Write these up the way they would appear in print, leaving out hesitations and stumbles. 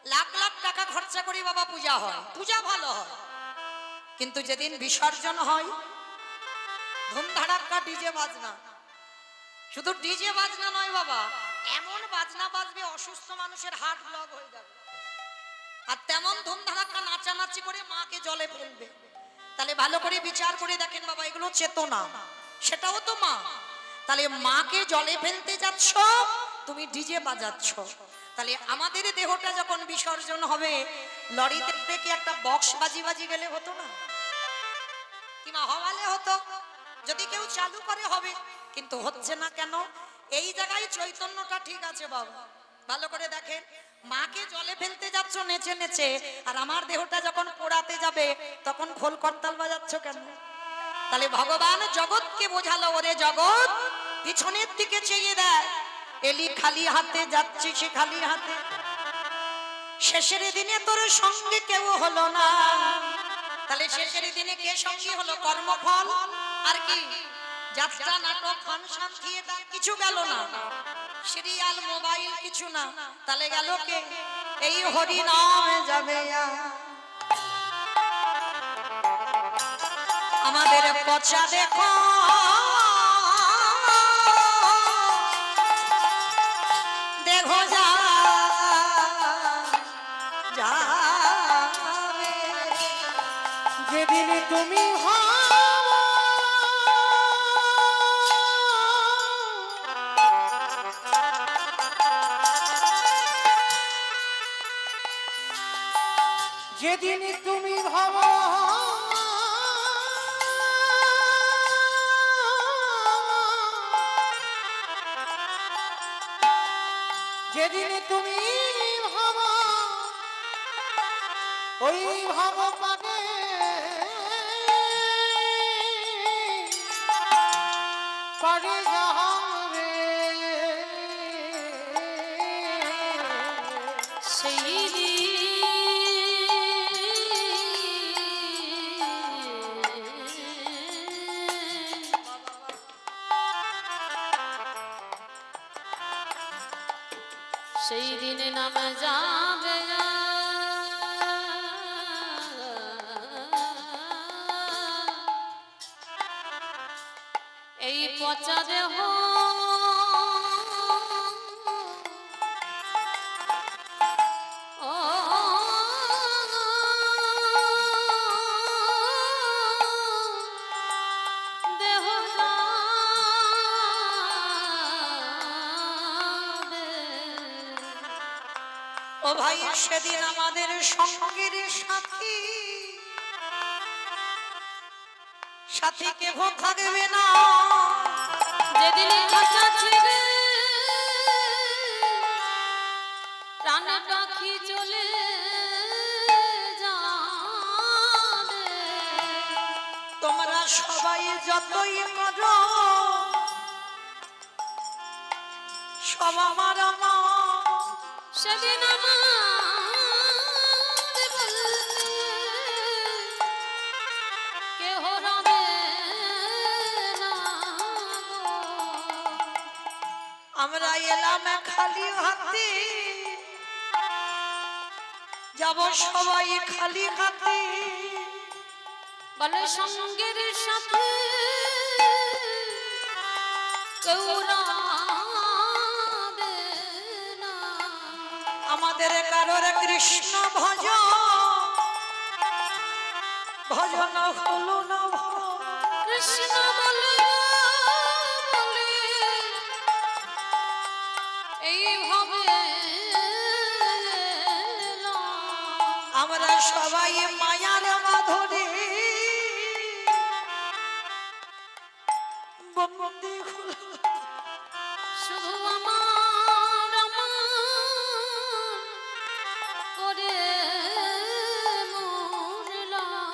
লাখ লাখ টাকা খরচা করি বাবা পূজা হয়, পূজা ভালো হয়, কিন্তু যেদিন বিসর্জন হয় ধুমধাড়াক্কা ডিজে বাজনা। শুধু ডিজে বাজনা নয় বাবা, এমন বাজনা বাজবে অসুস্থ মানুষের হার্ট ব্লক হয়ে যাবে, আর তেমন ধুমধাড়াক্কা নাচানাচি করে মাকে জলে ফেলবে। তাহলে ভালো করে বিচার করে দেখেন বাবা, এগুলো চেতনা, সেটাও তো মা। তাহলে মাকে জলে ফেলতে যাচ্ছ, তুমি ডিজে বাজাচ্ছ। তাহলে আমাদের দেহটা যখন বিসর্জন হবে, লরিতে কি একটা বক্স বাজি বাজি গেলে হতো না? কিংবা হওয়ালে হতো, যদি কেউ চালু করে হবে, কিন্তু হচ্ছে না কেন? এই জায়গায় চৈতন্যটা ঠিক আছে বাবা, ভালো করে দেখেন। মাকে জলে ফেলতে যাচ্ছ নেচে নেচে, আর আমার দেহটা যখন পোড়াতে যাবে তখন খোল করতাল বাজাচ্ছ কেন? তাহলে ভগবান জগৎকে বোঝালো, ওরে জগৎ পিছনের দিকে চেয়ে দেয়, এলি খালি হাতে যাচ্ছিস খালি হাতে, শেষের দিনে তোর সঙ্গে কেউ হলো না। তাহলে শেষের দিনে কে সঙ্গী হলো? কর্মফল আর কি? যাত্রা, নাটক, ফাংশন, থিয়েটার কিছু গেল না, সিরিয়াল, মোবাইল কিছু না, তাহলে গেল কে? এই হরি নামে যাবে। আমাদের পচা দেখো দেখো যা যাবে, যেদিন তুমি যেদিন তুমি ভাবো যেদিন তুমি ভাবো ওই ভাবো পাগে পারে যাবে, সেই সেই দিনে নাম যাবে, এই পচা দেহ ও দেহ ও ভাই, সেদিন আমাদের সঙ্গের সাথী, সাথীকে ভোগ থাকবে না। যেদিন খাঁচা ছেড়ে প্রাণ পাখি চলে যাবে, তোমরা সবাই যতই করো সব আমার আমার, সেদিন আমার বলতে কেহ রবে না গো। আমরা এলাম খালি হাতে, যাব সবাই খালি হাতে। বলে সঙ্গের সাথে কেউ রবে না, আমাদের কারোর কৃষ্ণ ভজন ভজন হলো না। কৃষ্ণ বলে বলে এইভাবে আমরা সবাই মায়ার মাধুরী বন্দী হলো। শুধু আমার আমার করে মরলাম,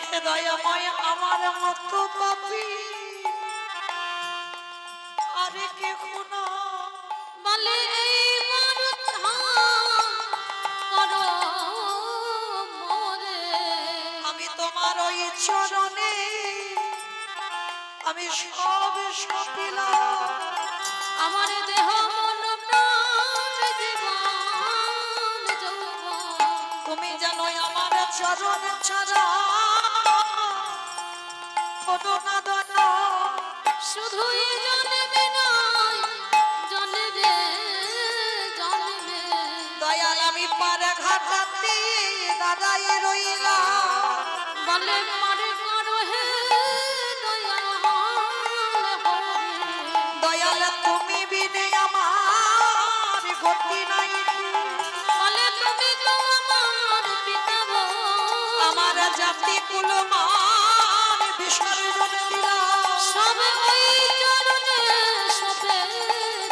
হৃদয়ময় আমার মতো পাপী আরে কে খুনা। বলে এইবার করো মোরে, আমি তোমার ওই চরণে আমি সব সপিলাম। আমার দেহ মন প্রাণ জীবন চরণ ছাড়া করুণা দয়া শুধুই জন্মে নয় জন্মে জন্মে দয়াল আমি পারে ঘাটাতে দাদাই রইলাম বলে পারে করো হে দয়াল হরে দয়াল তুমি বিনে আমার গতি নাই বলে তুমি তো আমার পিতা গো আমার জাতি কুলমান বিসর্জন দিলাম সবে ওই চরণে সবে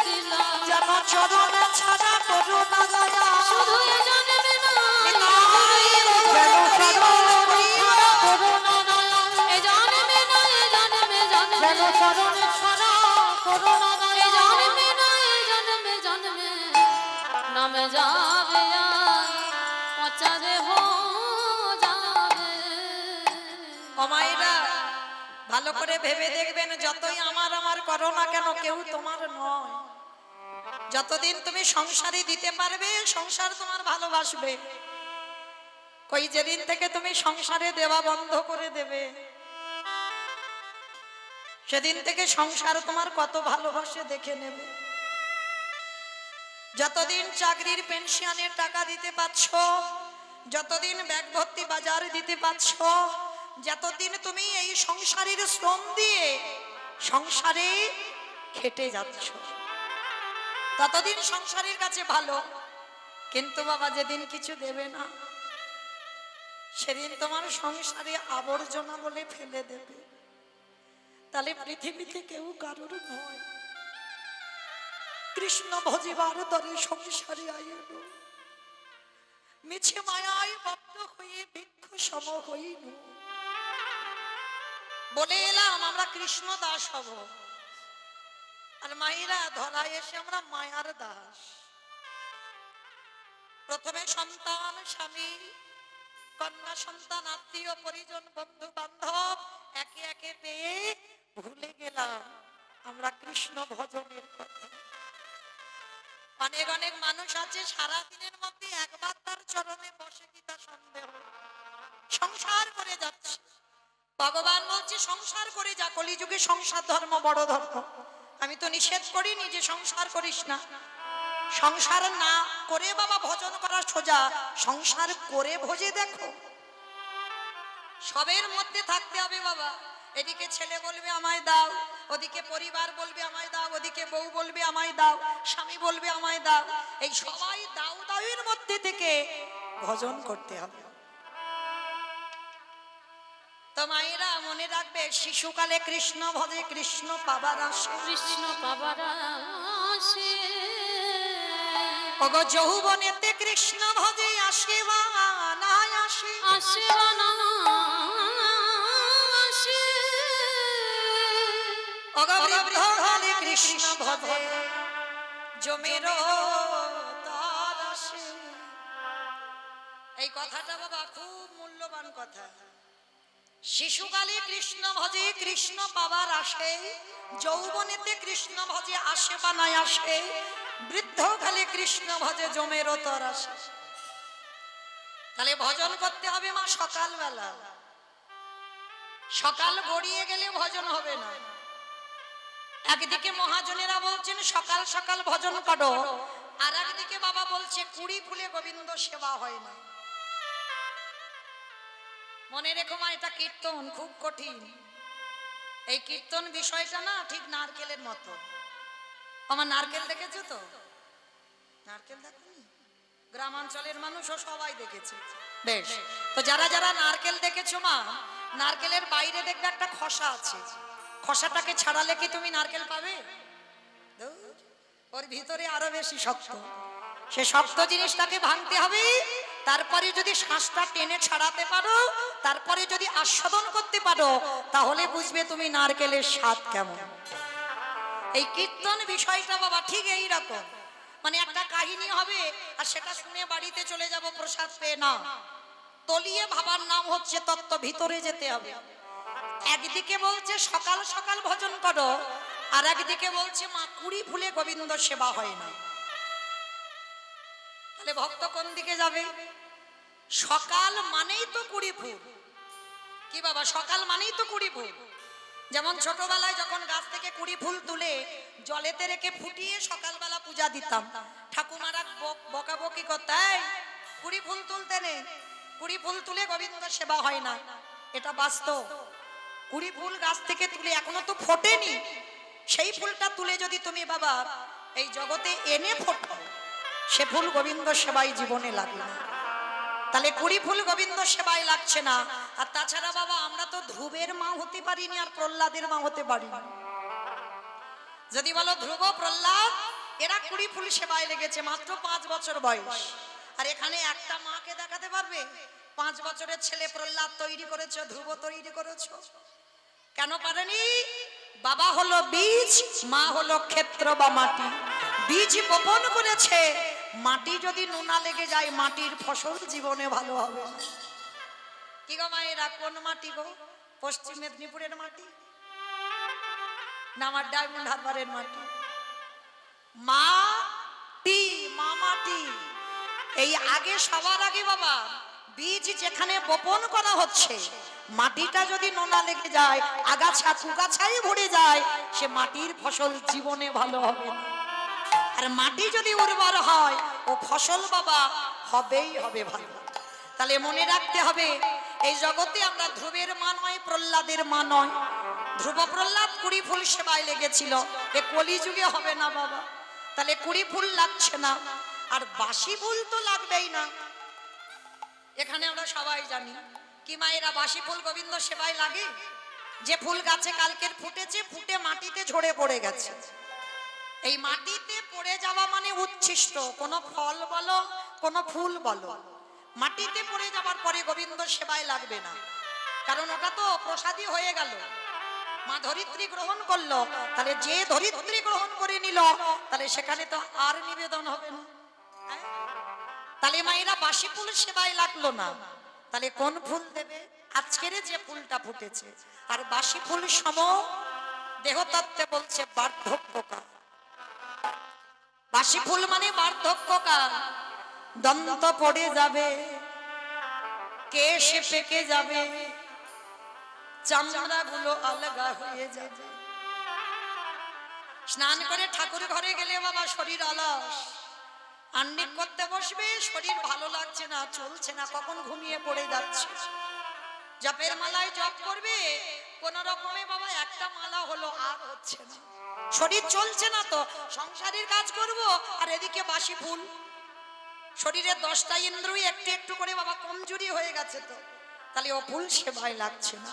দিলাম যেন চরণ ছাড়া করুণা দয়া শুধুই জন্মে নয় যেন চরণ ছাড়া করুণা দয়া এ জন্মে নয় জন্মে জন্মে যেন চরণ ছাড়া করুণা এ দয়া জন্মে নয় জন্মে জন্মে নামে যাবে আর পচারে হো যাবে অমাইরা ভালো করে ভেবে দেখবেন যতই আমার আমার করো না কেন কেউ তোমার নয় যতদিন তুমি সংসারই দিতে পারবে সংসার তোমার ভালোবাসবে কই যেদিন থেকে তুমি সংসারে দেওয়া বন্ধ করে দেবে সেদিন থেকে সংসার তোমার কত ভালোবাসে দেখে নেবে যতদিন চাকরির পেনশনের টাকা দিতে পারছ যতদিন ব্যাগ ভর্তি বাজার দিতে পারছ যতদিন তুমি এই সংসারের শ্রম দিয়ে সংসারে খেটে যাচ্ছ ততদিন সংসারের কাছে ভালো কিন্তু বাবা যেদিন কিছু দেবে না সেদিন তোমার সংসারে আবর্জনা বলে ফেলে দেবে তাহলে পৃথিবীতে কেউ কারোর নয় কৃষ্ণ ভজিবার দরে সংসারে আইল মিছে মায়ায় বদ্ধ হয়ে ভিক্ষু সম হইল বলে এলাম আমরা কৃষ্ণ দাস হব আর মায়েরা ধরায় এসে আমরা মায়ার দাস প্রথমে সন্তান স্বামী কন্যা সন্তান আত্মীয় পরিজন বন্ধু বান্ধব একে একে পেয়ে ভুলে গেলাম আমরা কৃষ্ণ ভজনের কথা অনেক অনেক মানুষ আছে সারা দিনের মধ্যে একবার তার চরণে বসে কি তা সন্দেহ সংসার করে যাচ্ছে ভগবান বলছে সংসার করে যা কলিযুগে সংসার ধর্ম বড় ধর্ম আমি তো নিষেধ করিনি যে সংসার করিস না সংসার না করে বাবা ভজন করা সোজা সংসার করে ভোজে দেখো সবের মধ্যে থাকতে হবে বাবা এদিকে ছেলে বলবে আমায় দাও ওদিকে পরিবার বলবে আমায় দাও ওদিকে বউ বলবে আমায় দাও স্বামী বলবে আমায় দাও এই সবাই দাও দাওয়ের মধ্যে থেকে ভজন করতে হবে তো মায়েরা মনে রাখবে শিশুকালে কৃষ্ণ ভজে কৃষ্ণ পাবার আসে কৃষ্ণ পাবার আসে ওগো যৌবনেতে কৃষ্ণ ভজে আসে বা না আসে আসে না আসে ওগো বৃদ্ধকালে কৃষ্ণ ভজে জমেরো তার আসে এই কথাটা বাবা খুব মূল্যবান কথা শিশুকালে কৃষ্ণ ভজে কৃষ্ণ পাবার আসে যৌবনেতে কৃষ্ণ ভজে আসে বা নাই আসে বৃদ্ধকালে কৃষ্ণ ভজে জমেরো তর আসে তাহলে ভজন করতে হবে মা সকালবেলা সকাল গড়িয়ে গেলে ভজন হবে না একদিকে মহাজনেরা বলছেন সকাল সকাল ভজন করো আর একদিকে বাবা বলছে কুড়ি ফুলে গোবিন্দ সেবা হয় না মনে রেখো মা এটা কীর্তন খুব কঠিন এই কীর্তন বিষয়টা না ঠিক নারকেলের মতো আমার নারকেল দেখেছো তো নারকেল দেখোনি গ্রামাঞ্চলের মানুষও সবাই দেখেছে বেশ তো যারা যারা নারকেল দেখেছো মা নারকেলের বাইরে দেখবে একটা খোসা আছে খোসাটাকে ছাড়ালে কি তুমি নারকেল পাবে ধুর, ওর ভিতরে আরো বেশি শক্ত সে শক্ত জিনিসটাকে ভাঙতে হবে তারপরে যদি শ্বাসটা টেনে ছাড়াতে পারো তারপরে যদি আস্বাদন করতে পারো তাহলে বুঝবে তুমি নারকেলের স্বাদ কেমন এই কীর্তন বিষয়টা বাবা ঠিক এই রকম মানে একটা কাহিনী হবে আর সেটা শুনে বাড়িতে চলে যাব প্রসাদ পেয়ে না তলিয়ে ভাবার নাম হচ্ছে তত্ত্ব ভিতরে যেতে হবে একদিকে বলছে সকাল সকাল ভজন করো আর একদিকে বলছে মা কুড়ি ফুলে গোবিন্দ সেবা হয় না তাহলে ভক্ত কোন দিকে যাবে সকাল মানেই তো কুড়ি ফুল। কি বাবা, সকাল মানেই তো কুড়ি ফুল। যেমন ছোটবেলায় যখন গাছ থেকে কুড়ি ফুল তুলে জলেতে রেখে ফুটিয়ে সকালবেলা পূজা দিতাম, ঠাকুমারা বকাবকি করতেন, কুড়ি ফুল তুলতে নেই, কুড়ি ফুল তুলে গোবিন্দ সেবা হয় না। এটা বাস্তব। কুড়ি ফুল গাছ থেকে তুলে এখনো তো ফোটেনি, সেই ফুলটা তুলে যদি তুমি বাবা এই জগতে এনে ফোটাও, সে ফুল গোবিন্দ সেবাই জীবনে লাগে না। তাহলে কুড়ি ফুল গোবিন্দ সেবায় লাগছে না। আর তাছাড়া বাবা আমরা তো ধ্রুবের মা হতে পারিনি আর প্রহ্লাদের মা হতে পারিনি। যদি বলো ধ্রুব প্রহ্লাদ এরা কুড়ি ফুল সেবায় লেগেছে, মাত্র 5 বছর বয়স। আর এখানে একটা মাকে দেখাতে পারবে 5 বছরের ছেলে প্রহ্লাদ তৈরি করেছো, ধ্রুব তৈরি করেছো? কেন পারেনি? বাবা হলো বীজ, মা হলো ক্ষেত্র বা মাটি। বীজ বপন করেছে, মাটি যদি নোনা লেগে যায় মাটির ফসল জীবনে ভালো হবে না। কি গো মায়েরা, কোন মাটি গো? পশ্চিম মেদিনীপুরের মাটি না আমার ডায়মন্ড হারবারের মাটি? মাটি, মা মাটি। এই আগে সবার আগে বাবা বীজ যেখানে বপন করা হচ্ছে মাটিটা যদি নোনা লেগে যায়, আগাছা কুগাছাই ভরে যায়, সে মাটির ফসল জীবনে ভালো হবে না। আর মাটি যদি উর্বর হয় ও ফসল বাবা হবেই হবে ভালো। তাহলে মনে রাখতে হবে এই জগতে আমরা ধ্রুবের মা নয়, প্রহ্লাদের মা নয়। ধ্রুব প্রহ্লাদ কুড়ি ফুল সেবায় লেগেছিল, এ কলিযুগে হবে না বাবা। তাহলে কুড়ি ফুল লাগছে না, আর বাসি ফুল তো লাগবেই না। এখানে আমরা সবাই জানি কি মায়েরা, বাসি ফুল গোবিন্দ সেবায় লাগে? যে ফুল গাছে কালকের ফুটেছে, ফুটে মাটিতে ঝরে পড়ে গেছে, এই মাটিতে পড়ে যাওয়া মানে উচ্ছিষ্ট, কোন ফল বলো কোন ফুল বলো, মাটিতে পড়ে যাওয়ার পরে গোবিন্দ সেবায় লাগবে না। কারণ ওটা তো প্রসাদী হয়ে গেল, মা ধরিত্রী গ্রহণ করলো। তাহলে যে ধরিত্রী গ্রহণ করে নিল, তাহলে সেখানে তো আর নিবেদন হবে না। তাহলে মায়েরা বাসি ফুল সেবায় লাগলো না, তাহলে কোন ফুল দেবে? আজকের যে ফুলটা ফুটেছে। আর বাসি ফুল সম দেহতত্ত্বে বলছে বার্ধক্যকাল। বাসি ফুল মানে বার্ধক্যকাল, দন্ত পড়ে যাবে, কেশ পেকে যাবে, চামড়া গুলো আলগা হয়ে যাবে। স্নান করে ঠাকুর ঘরে গেলে বাবা শরীর অলস, আন্নিক করতে বসবে, শরীর ভালো লাগছে না, চলছে না, কখন ঘুমিয়ে পড়ে যাচ্ছে। জপের মালায় জপ করবে, কোন রকমে বাবা একটা মালা হলো, আর হচ্ছে না, শরীর চলছে না, তো সংসারের কাজ করব আর এদিকে বাসি ফুল। শরীরের 10টা ইন্দ্রিয় একটু একটু করে বাবা কমজোরি হয়ে গেছে, তো তাহলে ও ফুল সেবায় লাগছে না।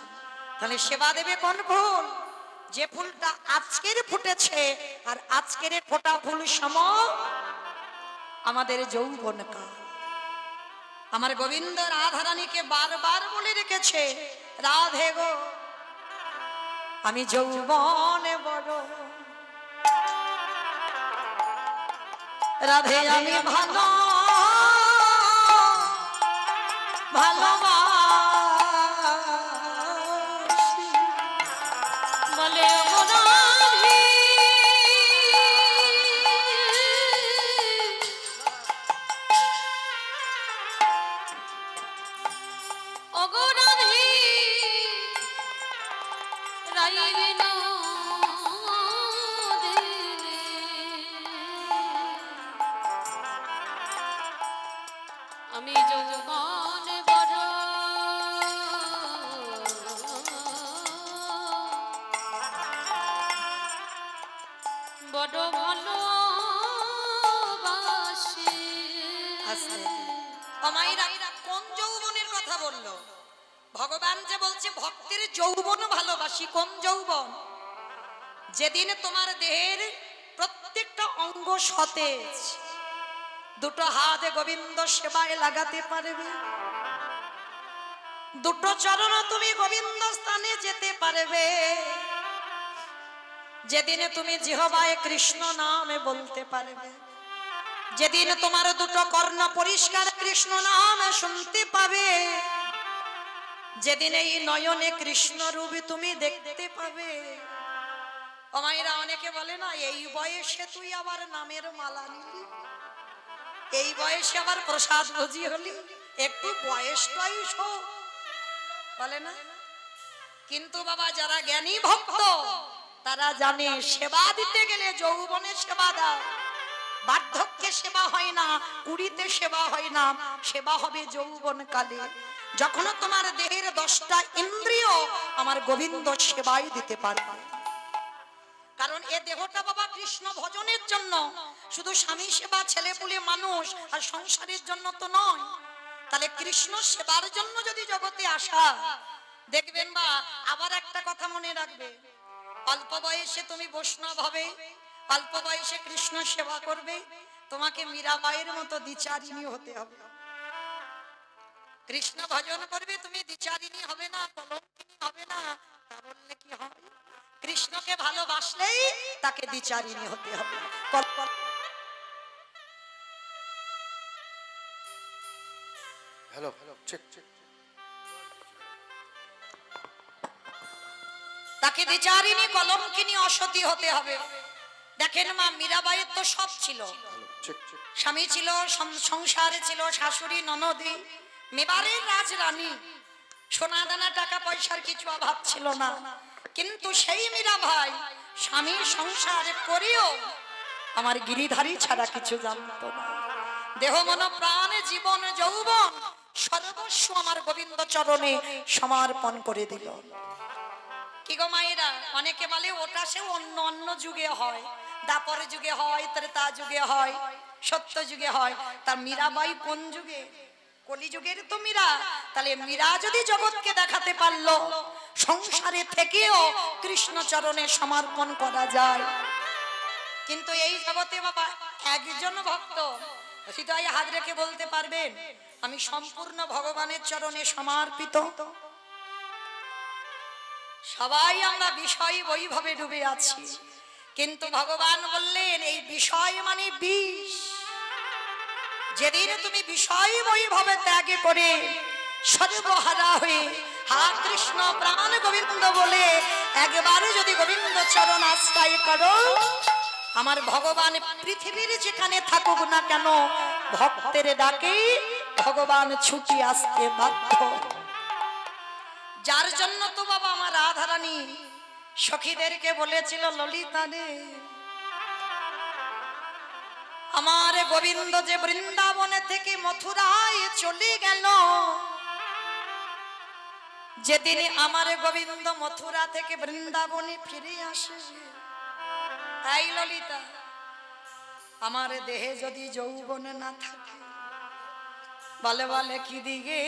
তাহলে সেবা দেবে কোন ফুল? যে ফুলটা আজকের ফুটেছে, আর আজকের ফোটা ফুল সম আমাদের যৌবন কাল। আমার গোবিন্দ রাধারানীকে বারবার বলে রেখেছে, রাধে গো আমি যৌবনে বড়, রাধে আমি ভালো ভালোবাসি। বলে গো রাধে, ও গো রাধে, রাইবে না দিলে, আমি যৌবন বড়, বড় ভালোবাসি। আস্তে অমাইরা কোন যৌবনের কথা বললো? ভগবান যে বলছে ভক্তের যৌবন ভালোবাসি। কোন যৌবন? যেদিন তোমার দেহের প্রত্যেকটা অঙ্গ সতেজ, দুটো হাতে গোবিন্দ সেবায় লাগাতে পারবে, দুটো চরণ তুমি গোবিন্দ স্থানে যেতে পারবে, যেদিনে তুমি জিহ্বায় কৃষ্ণ নামে বলতে পারবে, যেদিন তোমার দুটো কর্ণ পরিষ্কার কৃষ্ণ নাম শুনতে পাবে, যেদিন এই নয়নে কৃষ্ণ রূপে তুমি দেখতে পাবে। ও মায়েরা, অনেকে বলে না এই বয়সে তুই আবার নামের মালা নিলি, এই বয়সে আবার প্রসাদ ভোজি হলি, একটু বয়স টয়স হোক, বলে না? কিন্তু বাবা যারা জ্ঞানী ভক্ত তারা জানে সেবা দিতে গেলে যৌবনে সেবা দাও, বার্ধক্যে সেবা হয় না, কুড়িতে সেবা হয় না, সেবা হবে যৌবন কালে, যখন তোমার দেহের 10টা ইন্দ্রিয় আমার গোবিন্দ সেবাই দিতে পারবে। কারণ এ দেহটা বাবা কৃষ্ণ ভজনের জন্য, শুধু স্বামী সেবা, ছেলেপুলে মানুষ আর সংসারের জন্য তো নয়। তাহলে কৃষ্ণ সেবার জন্য যদি জগতে আসা, দেখবেন বা আবার একটা কথা মনে রাখবে, অল্প বয়সে তুমি বৈষ্ণব হবে, অল্প বয়সে কৃষ্ণ সেবা করবে, তোমাকে মীরাবাইয়ের মতো দ্বিচারিণী হতে হবে। কৃষ্ণ ভজন করবে, তুমি দ্বিচারিণী হবে না, কলঙ্কিনী হবে না, তা বললে কি হয়? কৃষ্ণকে ভালোবাসলেই তাকে দ্বিচারিণী হতে হবে। হ্যালো হ্যালো চেক চেক তাকে দ্বিচারিণী, কলঙ্কিনী, অসতী হতে হবে। দেখেন মা মীরাবাইয়ের তো সব ছিল, চেক চেক স্বামী ছিল, সংসারে ছিল, শাশুড়ি, ননদী, মেবারের রাজরানী, সোনা দানা টাকা পয়সার কিছু অভাব ছিল না। কিন্তু সেই মীরাবাই স্বামী সংসার করেও আমার গিরিধারী ছাড়া কিছু জানতো না। দেহ মন প্রাণ জীবন যৌবন সর্বস্ব আমার গোবিন্দ চরণে সমর্পণ করে দিল। কি গো মায়েরা, অনেকে বলে ওটা সে অন্য অন্য যুগে হয়, দাপর যুগে হয়, ত্রেতা যুগে হয়, সত্য যুগে হয়। তা মীরাবাই কোন যুগে? কলিযুগের তো মীরা। তাহলে মীরা যদি জগৎকে দেখাতে পারলো সংসারে থেকেও কৃষ্ণ চরণে সমর্পণ করা যায়। কিন্তু এই জগতে বাবা একজন ভক্ত হৃদয়ে হাত রেখে বলতে পারবেন আমি সম্পূর্ণ ভগবানের চরণে সমর্পিত? সবাই আমরা বিষয় বৈভবে ডুবে আছি, কিন্তু ভগবান বললেন এই বিষয় মানে বিষ। যেদিন তুমি বিষয় বৈভবে ত্যাগ করে সর্বহারা হয়ে হা কৃষ্ণ প্রাণ গোবিন্দ বলে একবারে যদি গোবিন্দ চরণ আশ্রয় করো, আমার ভগবান পৃথিবীর যেখানে থাকুক না কেন ভক্তের ডাকে ভগবান ছুটি আসতে বাধ্য। যার জন্য তো বাবা আমার রাধারানী সখীদেরকে বলেছিল, ললিতা রে আমার গোবিন্দ যে বৃন্দাবনে থেকে মথুরায় চলে গেল, যেদিন আমার গোবিন্দ মথুরা থেকে বৃন্দাবনে ফিরে আসে, তাই ললিতা আমার দেহে যদি যৌবন না থাকে, বলে বলে কি দিগে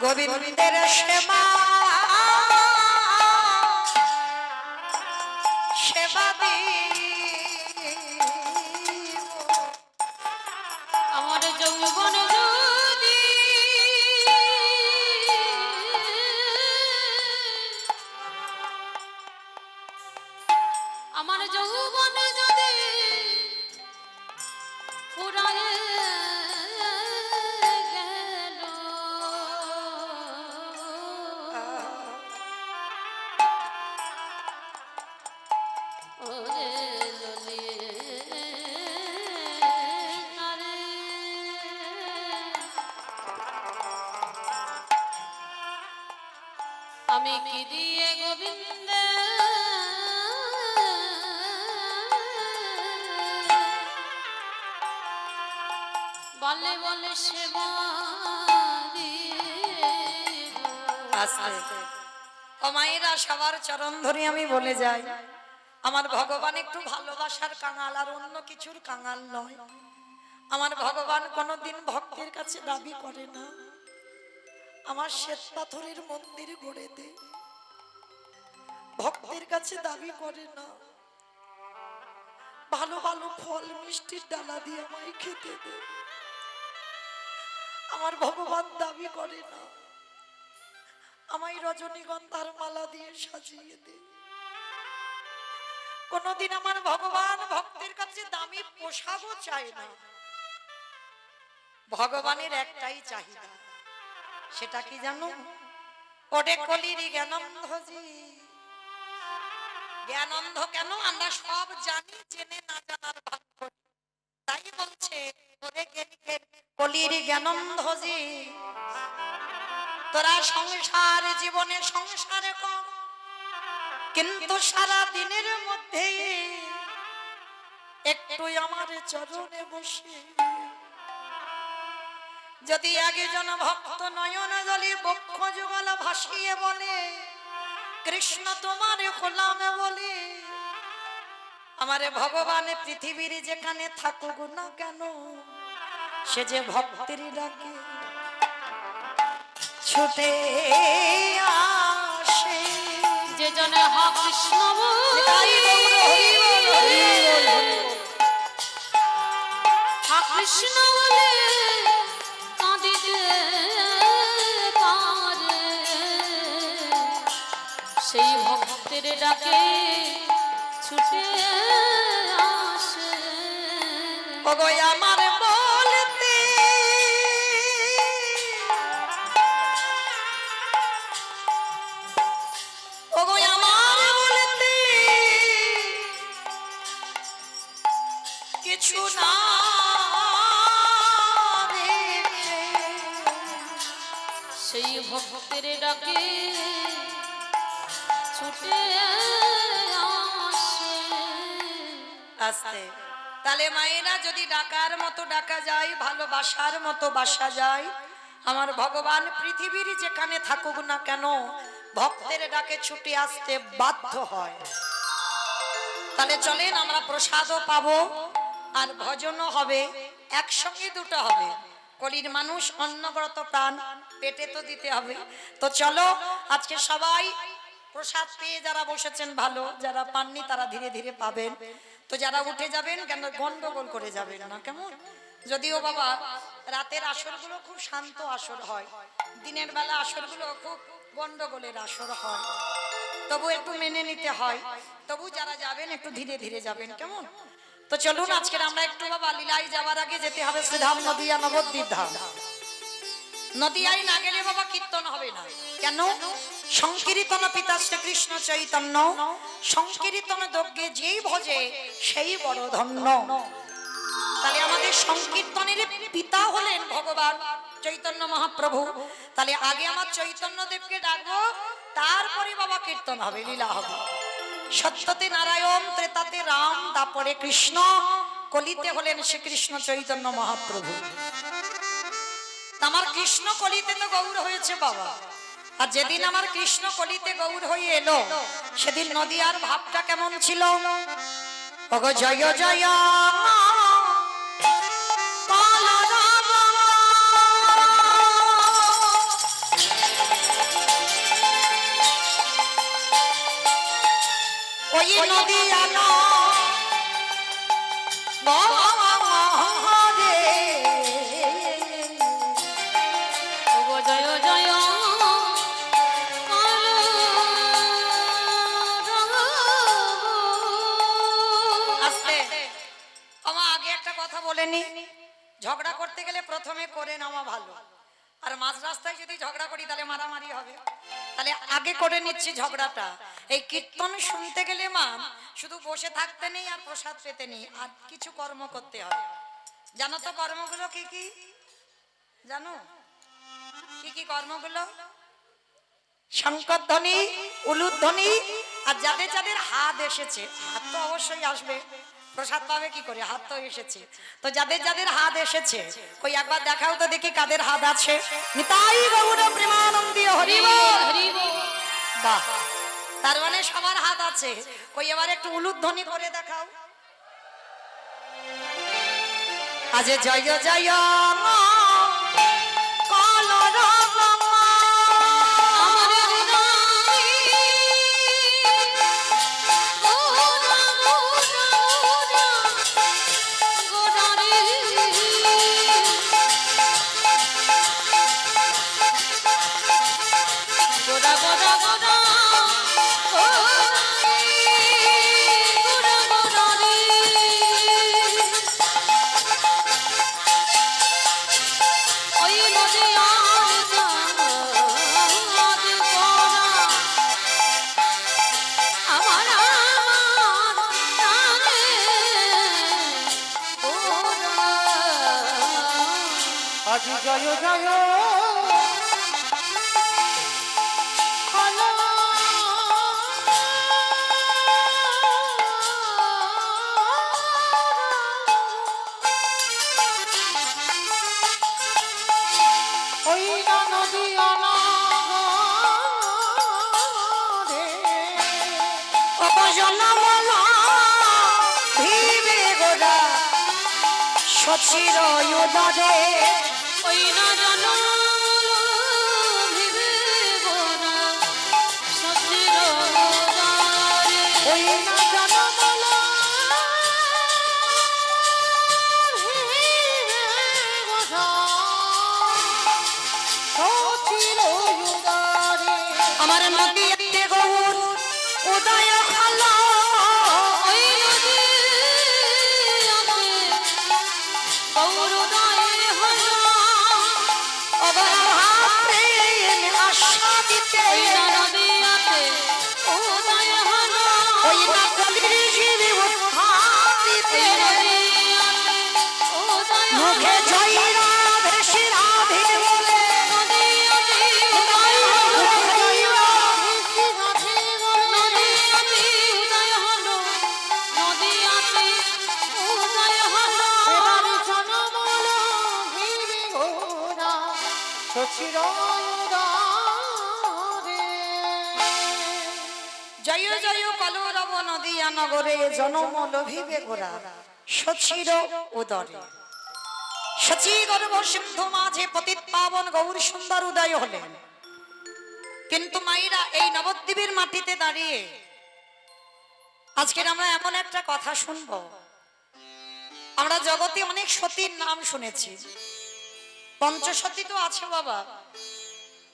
গোবিন্দের সেবা সেবা আমার যৌবন যদি আমার যৌবন যদি ফুরায়ে গেল, ওরে ললিতা রে, আমি কি দিয়ে গোবিন্দ বলে বলে সেবা দিব। আস্তে ও মায়েরা সবার চরণ ধরে আমি বলে যাই, আমার ভগবান একটু ভালোবাসার কাঙাল, আর অন্য কিছুর কাঙাল নয়। আমার ভগবান কোনোদিন ভক্তের কাছে দাবি করে না আমার শ্বেত পাথরের মন্দির গড়ে দে, ভক্তের কাছে দাবি করে না ভালো ভালো ফল মিষ্টির ডালা দিয়ে আমায় খেতে দে। আমার ভগবান দাবি করে না আমায় রজনীগন্ধার মালা দিয়ে সাজিয়ে দে। কোনদিন আমার ভগবান ভক্তের কাছে দামি পোশাকও চায় না। ভগবানের একটাই চাহিদা, সেটা কি জানো? ওডে কলির জ্ঞানন্ধজি জ্ঞানন্ধ কেন? আমরা সব জানি, জেনে না জানার ভান করি। তাই বলছে ওরে কলির জ্ঞানন্ধ যে তোরা সংসার জীবনে সংসারে কর, কিন্তু সারা দিনের মধ্যে একটু আমার চরণে বসে যদি একজন ভক্ত নয়ন জলে বক্ষ যুগল ভাসিয়ে বলে কৃষ্ণ তোমার গোলাম বলে, আমারে ভগবান পৃথিবীর যেখানে থাকুক না কেন সে যে ভক্তের ডাকে ছুটে আসে। যে জনে হা কৃষ্ণ তাই গৌর হরি বল, হরি বল, হরি বল। হা কৃষ্ণ বলে কাঁদিতে পারে, সেই ভক্তের ডাকে ছুটে আসে। ওগো আমার বলতে ওগো আমার বলতে কিছু না রেখে সেই ভক্তের ডাকে ছুটে আসে। আস্তে তাহলে মায়েরা যদি ডাকার মতো ডাকা যায়, ভালোবাসার মতো বাসা যায়, আমার ভগবান পৃথিবীর যেখানে থাকুক না কেন ভক্তের ডাকে ছুটে আসতে বাধ্য হয়। তাহলে চলেন আমরা প্রসাদও পাবো আর ভজনও হবে, একসঙ্গে দুটো হবে। কলির মানুষ অন্নব্রত প্রাণ, পেটে তো দিতে হবে। তো চলো আজকে সবাই প্রসাদ পেয়ে যারা বসেছেন ভালো, যারা পাননি তারা ধীরে ধীরে পাবেন। তো যারা উঠে যাবেন কেন গন্ডগোল করে যাবেন না, কেমন? যদিও বাবা রাতের আসরগুলো খুব শান্ত আসর হয়, দিনের বেলা আসরগুলো খুব গন্ডগোলের আসর হয়, তবু একটু মেনে নিতে হয়। তবু যারা যাবেন একটু ধীরে ধীরে যাবেন, কেমন? তো চলুন আজকে আমরা একটু বাবা লীলায় যাওয়ার আগে যেতে হবে সুধাম নদিয়া নবদ্বীপ ধাম। নদিয়ায় না গেলে বাবা কীর্তন হবে না। কেন? সংকীর্তন পিতা শ্রীকৃষ্ণ চৈতন্য, সংকীর্তন যজ্ঞে যেই ভজে সেই বড় ধন্য। তাহলে আমাদের সংকীর্তনের পিতা হলেন ভগবান চৈতন্য মহাপ্রভু। তাহলে আগে আমার চৈতন্য দেবকে ডাকবো, তারপরে বাবা কীর্তন হবে, লীলা হবে। সত্যতে নারায়ণ, ত্রেতাতে রাম, তারপরে কৃষ্ণ, কলিতে হলেন শ্রীকৃষ্ণ চৈতন্য মহাপ্রভু। আমার কৃষ্ণ কলিতে তো গৌর হয়েছে বাবা, আর যেদিন আমার কৃষ্ণ কলিতে গৌর হয়ে এলো সেদিন নদিয়ার ভাবটা কেমন ছিল? ওগো জয় জয় ওই নদিয়া না ওগো জয় জয় আস্তে আমা আগে একটা কথা বলে নি, ঝগড়া করতে গেলে প্রথমে করে নেওয়া ভালো, আর মাঝ রাস্তায় যদি ঝগড়া করি তাহলে মারামারি হবে। তাহলে আগে করে নিচ্ছি ঝগড়াটা। এই কীর্তন শুনতে গেলে মা শুধু বসে থাকতে নেই আর প্রসাদ পেতে নেই, আর কিছু কর্ম করতে হবে। জানো তো কর্মগুলো কি কি? জানো কি কি কর্মগুলো? শঙ্করধ্বনি, উলুধ্বনি, আর যাদের যাদের হাত এসেছে, হাত তো অবশ্যই আসবে, প্রসাদ পাবে কি করে, হাত তো এসেছে। তো যাদের যাদের হাত এসেছে কই একবার দেখাও তো দেখি কাদের হাত আছে। নিতাই গৌর প্রেমানন্দী হরি বল, হরি বল। বাহ, তার মানে সবার হাত আছে। কই এবার একটু উলুধ্বনি করে দেখাও। আজ জয় জয় রাজি জয় জয় হলো ওই না নদী অনাগরে অপজনমলা ভিবে গোরা সচির উদরে ওই না জানো ভিবে গোরা সচির উদরে ওই না জনমলা সচির উদরে আমার নদীতে গৌর উদয় হলো ওই নদী গৌরদয়ে হলো প্রেম আশা দিতে ওই না নদীতে উদয় হলো ওই না কলির জীবে উত্থান দিতে ওই নদীতে উদয় হলো মুখে জয়রা ভেসে রাধে বলে নদীতে উদয় হলো জয়রা নদীতে উদয় হলো নদীতে উদয় হলো এবার জনমল ভিড়ে ঘোরা সচির উদরে জয় জয় কলরব নদিয়া নগরে জনম লোভিবে গোরা সচির উদরে সচি গর্ভ সিন্ধু মাঝে পতিত পাবন গৌর সুন্দর উদয় হলেন। কিন্তু মাইরা এই নবদ্বীপের মাটিতে দাঁড়িয়ে আজকের আমরা এমন একটা কথা শুনব। আমরা জগতে অনেক সতীর নাম শুনেছি, পঞ্চসতী তো আছে বাবা,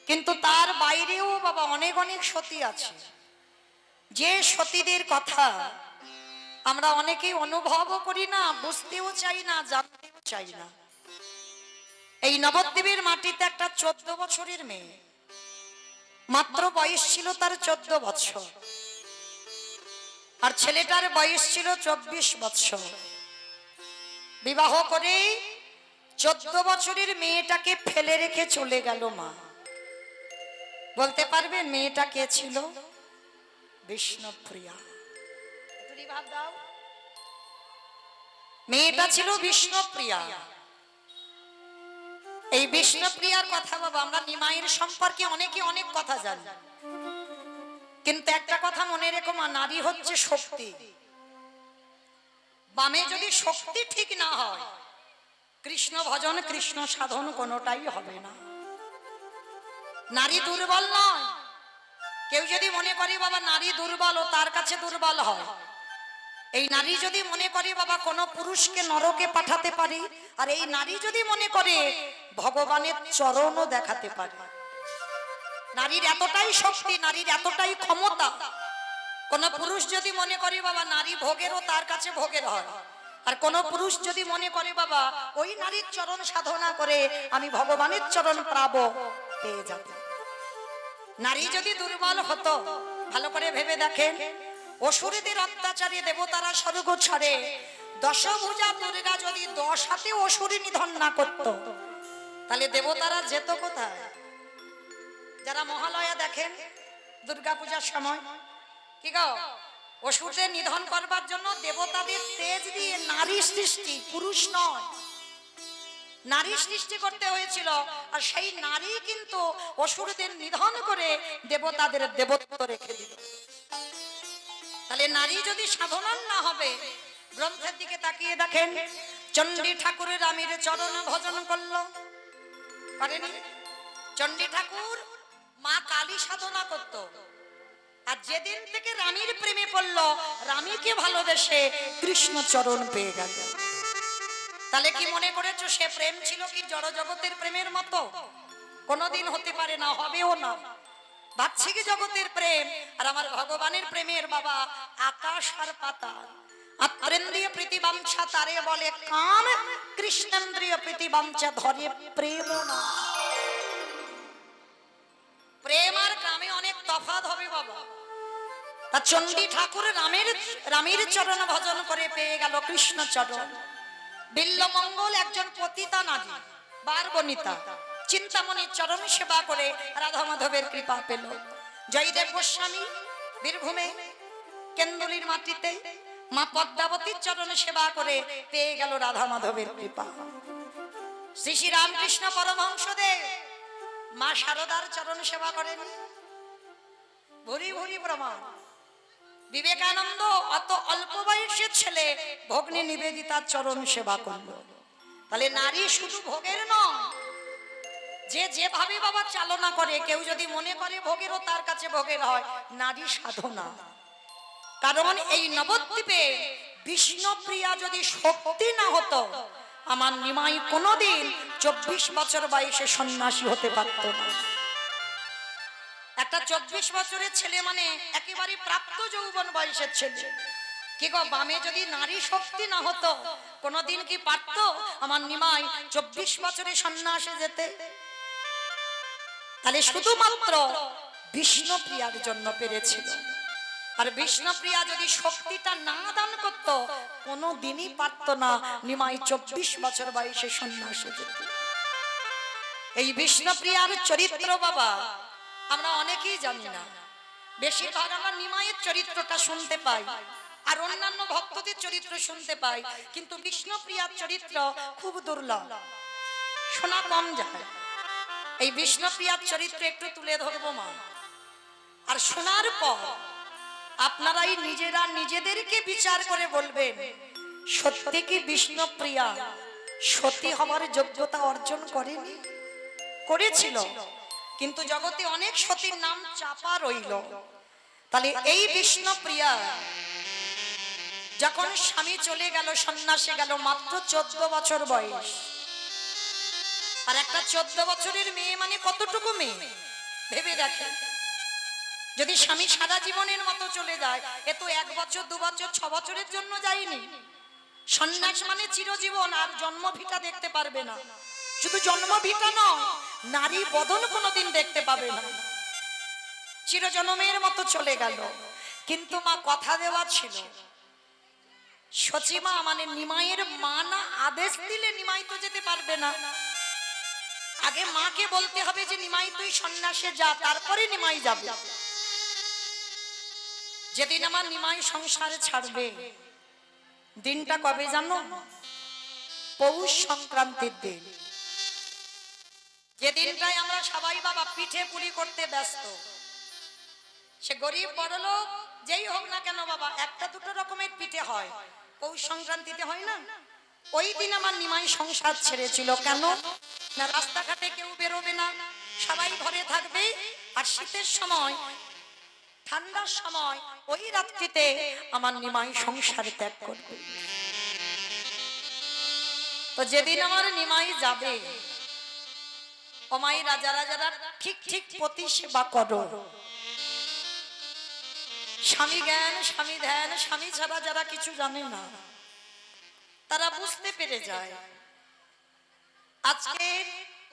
কিন্তু তার বাইরেও বাবা অনেক অনেক সতী আছে, যে সতীদের কথা আমরা অনেকেই অনুভবও করি না, বুঝতেও চাই না, জানতেও চাই না। এই নবদ্বীপের মাটিতে একটা 14 বছরের মেয়ে, মাত্র বয়স ছিল তার 14 বছর, আর ছেলেটার বয়স ছিল 24 বছর। বিবাহ করে 14 বছরের মেয়েটাকে ফেলে রেখে চলে গেল মা। বলতে পারবেন মেয়েটা কে ছিল? বিষ্ণুপ্রিয়া। মেয়েটা ছিল বিষ্ণুপ্রিয়া। এই বিষ্ণুপ্রিয়ার কথা বাবা আমরা নিমাইয়ের সম্পর্কে অনেকে অনেক কথা জানি, কিন্তু একটা কথা মনে রেখো মা, নারী হচ্ছে শক্তি। বামে যদি শক্তি ঠিক না হয়, কৃষ্ণ ভজন কৃষ্ণ সাধন কোনোটাই হবে না। নারী দুর্বল নয়। কেউ যদি মনে করে বাবা নারী দুর্বল, ও তার কাছে দুর্বল হয়। এই নারী যদি মনে করে বাবা কোনো পুরুষকে নরকে পাঠাতে পারি, আর এই নারী যদি মনে করে ভগবানের চরণও দেখাতে পারে। নারীর এতটাই শক্তি, নারীর এতটাই ক্ষমতা। কোন পুরুষ যদি মনে করে বাবা নারী ভোগেরও, তার কাছে ভোগের হয়। আর কোন পুরুষ যদি মনে করে বাবা ওই নারীর চরণ সাধনা করে আমি ভগবানের চরণ পাবো, পেয়ে যাব। নারী যদি দুর্বল হতো, ভালো করে ভেবে দেখেন, অসুরদের অত্যাচারে দেবতারা স্বর্গ ছাড়ে, দশভুজা দুর্গা যদি 10 হাতে অসুর নিধন না করত, তাহলে দেবতারা যেত কোথায়? যারা মহালয়া দেখেন দুর্গাপূজার সময়, কি গো, অসুরদের নিধন করবার জন্য দেবতাদের তেজ দিয়ে নারী সৃষ্টি, পুরুষ নয়, নারী সৃষ্টি করতে হয়েছিল। আর সেই নারী কিন্তু অসুরদের নিধন করে দেবতাদের দেবত্ব রেখে দিল। তাহলে নারী যদি সাধনা না হবে, গ্রন্থের দিকে তাকিয়ে দেখেন, চণ্ডী ঠাকুরের রামের চরণ ভজন করলো, করেনি? চণ্ডী ঠাকুর মা কালী সাধনা করত, আর যেদিন থেকে রামের প্রেমে পড়লো, রামীকে ভালোবেসে কৃষ্ণ চরণ পেয়ে গেল। তাহলে কি মনে করেছো সে প্রেম ছিল কি জড় জগতের প্রেমের মতো? কোনোদিন হতে পারে না, হবেও না। বাহ্যিক জগতের প্রেম আর আমার ভগবানের প্রেমের বাবা আকাশ আর পাতাল। আত্মেন্দ্রিয় প্রীতিবাঞ্ছা তারে বলে কাম, কৃষ্ণেন্দ্রিয় প্রীতিবাঞ্ছা ধরে প্রেম না। প্রেম আর কামে অনেক তফাৎ হবে বাবা। তা চণ্ডী ঠাকুর রামের চরণ ভজন করে পেয়ে গেল কৃষ্ণ চরণ। বিল্লমঙ্গল একজন পতিতা নারী, বারবনিতা চিন্তামণির চরণ সেবা করে রাধা মাধবের কৃপা পেল। জয়দেব গোস্বামী বীরভূমে কেন্দুলির মাটিতে মা পদ্মাবতীর চরণ সেবা করে পেয়ে গেল রাধা মাধবের কৃপা। শ্রী শ্রী রামকৃষ্ণ পরমহংসদেব মা শারদার চরণ সেবা করেন, ভুরি ভুরি প্রমাণ। বিবেকানন্দ অত অল্প বয়সের ছেলে ভগ্নী নিবেদিতার চরণ সেবা করলো। তাহলে নারী শুধু ভোগের নয়, যে যেভাবে বাবা চালনা করে, কেউ যদি মনে করে ভোগেরও তার কাছে ভোগের হয়, নারী সাধনা। কারণ এই নবদ্বীপে বিষ্ণুপ্রিয়া যদি শক্তি না হতো, আমার নিমাই কোনোদিন 24 বছর বয়সে সন্ন্যাসী হতে পারত না। একটা 24 বছরের ছেলে মানে একেবারে প্রাপ্ত যৌবন বয়সের ছেলে। কি গো, বামে যদি নারী শক্তি না হতো, কোনোদিন কি পারত আমার নিমাই 24 বছরে সন্ন্যাসে যেতে? তাহলে শুধুমাত্র বিষ্ণুপ্রিয়ার জন্য পেরেছিল। আর বিষ্ণুপ্রিয়া যদি শক্তিটা না দান করত, কোনোদিনই পারত না নিমাই 24 বছর বয়সে সন্ন্যাসে যেতে। এই বিষ্ণুপ্রিয়ার চরিত্র বাবা আমরা অনেকেই জানি না। বেশিরভাগ আমরা নিমাইয়ের চরিত্রটা শুনতে পাই, আর অন্যান্য ভক্তদের চরিত্র শুনতে পাই, কিন্তু বিষ্ণুপ্রিয়ার চরিত্র খুব দুর্লভ, শোনা কম যায়। এই বিষ্ণুপ্রিয়ার চরিত্র একটু তুলে ধরবো মা, আর শোনার পর আপনারাই নিজেরা নিজেদেরকে বিচার করে বলবেন, সত্যি কি বিষ্ণুপ্রিয়া সতী হওয়ার যোগ্যতা অর্জন করেনি? করেছিল, কিন্তু জগতে অনেক সতীর নাম চাপা রইল। তাহলে এই বিষ্ণুপ্রিয়া যখন স্বামী চলে গেল, সন্ন্যাসে গেল, মাত্র 14 বছর বয়স। আর একটা 14 বছরের মেয়ে মানে কতটুকু মেয়ে ভেবে দেখেন। যদি স্বামী সারা জীবনের মতো চলে যায়, এ তো 1 বছর 2 বছর 6 বছরের জন্য যায়নি। সন্ন্যাস মানে চিরজীবন, আর জন্ম ভিটা দেখতে পারবে না। শুধু জন্ম ভিটা নয়, নারী বদন কোনোদিন দেখতে পাবে না, চিরজন্মের মতো চলে গেল। কিন্তু মা কথা দেওয়া ছিল, সচিমা মানে নিমাইয়ের মা না আদেশ দিলে নিমাই তো যেতে পারবে না। আগে মাকে বলতে হবে যে নিমাই তুই সন্ন্যাসে যা, তারপরে নিমাই যাবে। যেদিন আমার নিমাই সংসারে ছাড়বে, দিনটা কবে জানো? পৌষ সংক্রান্তির দিন। যে দিনটাই আমরা সবাই বাবা পিঠে পুলি করতে ব্যস্ত। সে গরিব বড়লোক যেই হোক না কেন বাবা, একটা দুটো রকমের পিঠে হয়, পৌষ সংক্রান্তিতে হয় না। ওই দিন আমার নিমাই সংসার ছেড়েছিল। কেন না, রাস্তাঘাটে কেউ বেরোবে না, সবাই ঘরে থাকবে। আর শীতের সময়, ঠান্ডার সময় ওই রাত্রিতে আমার নিমাই সংসার ত্যাগ করবে। তো যেদিন আমার নিমাই যাবে, ও মায়েরা যারা যারা ঠিক ঠিক প্রতি সেবা করো, স্বামী জ্ঞান স্বামী ধ্যান, স্বামী ছাড়া যারা কিছু জানে না, তারা বুঝতে পেরে যায় আজকে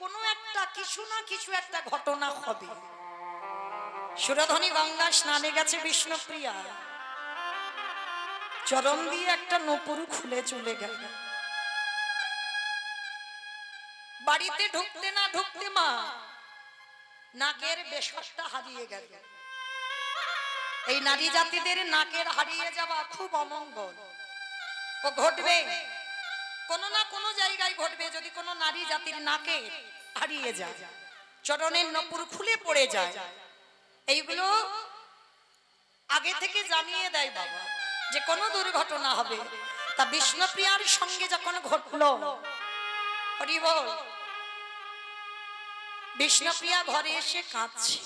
কোনো একটা কিছু না কিছু একটা ঘটনা হবে। সুরধনী গঙ্গা স্নানে গেছে বিষ্ণুপ্রিয়া, চরণ দিয়ে একটা নূপুর খুলে চলে গেল। বাড়িতে ঢুকতে না ঢুকতে মা নাকের বেশকটা হারিয়ে গেল। এই নারী জাতিদের নাকের হারিয়ে যাওয়া খুব অমঙ্গল। ও ঘটবে, কোনো না কোনো জায়গায় ঘটবে। যদি কোনো নারী জাতির নাকে হারিয়ে যায়, চরণের নূপুর খুলে পড়ে যায়, এইগুলো আগে থেকে জানিয়ে দেয় বাবা যে কোনো দুর্ঘটনা হবে। তা বিষ্ণুপ্রিয়ার সঙ্গে যখন ঘটলো, হরি বল, বিষ্ণুপ্রিয়া ঘরে এসে কাঁদছে।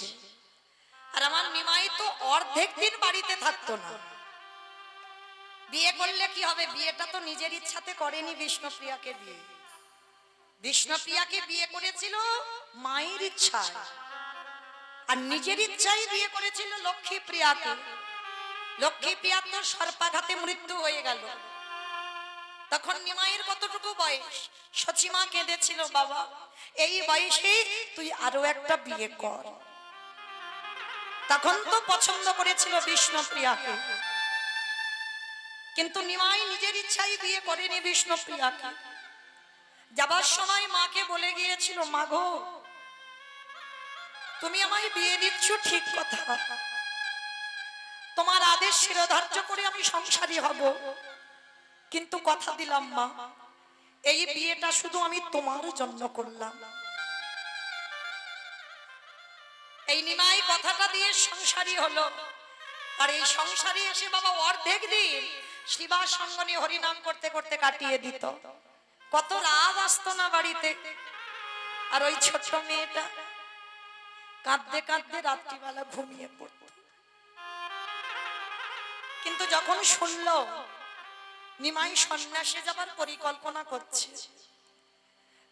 আর আমার নিমাই তো অর্ধেক দিন বাড়িতে থাকতো না। বিয়ে করলে কি হবে? বিয়েটা তো নিজের ইচ্ছাতে করেনি বিষ্ণুপ্রিয়াকে বিয়ে। বিষ্ণুপ্রিয়াকে বিয়ে করেছিল মায়ের ইচ্ছায়, আর নিজের ইচ্ছায় বিয়ে করেছিল লক্ষ্মীপ্রিয়াকে। লক্ষ্মীপ্রিয়া তো সর্পাঘাতে মৃত্যু হয়ে গেল। তখন নিমাইয়ের কতটুকু বয়স? সচিমা কেঁদেছিল, বাবা এই বয়সে তুই আরো একটা বিয়ে কর। তখন তো পছন্দ করেছিল বিষ্ণুপ্রিয়াকে, কিন্তু নিমাই নিজের ইচ্ছাই বিয়ে করেনি বিষ্ণুপ্রিয়াকে। যাবার সময় মাকে বলে গিয়েছিল, মা গো তুমি আমায় বিয়ে দিচ্ছ ঠিক কথা, তোমার আদেশ শিরোধার্য করে আমি সংসারী হব, কিন্তু কথা দিলাম মা এই বিয়েটা শুধু আমি তোমার জন্য করলাম। এই নিমাই কথাটা দিয়ে সংসারী হলো। আর এই সংসারী এসে বাবা অর্ধেক দিন শিবা সঙ্গনী হরিনাম করতে করতে কাটিয়ে দিত। কত রাত আসতো না বাড়িতে। আর ওই ছোট মেয়েটা কাঁদতে কাঁদতে রাত্রিবেলা ঘুমিয়ে পড়ত। কিন্তু যখন শুনলো নিমাই সন্ন্যাসে যাবার পরিকল্পনা করছে,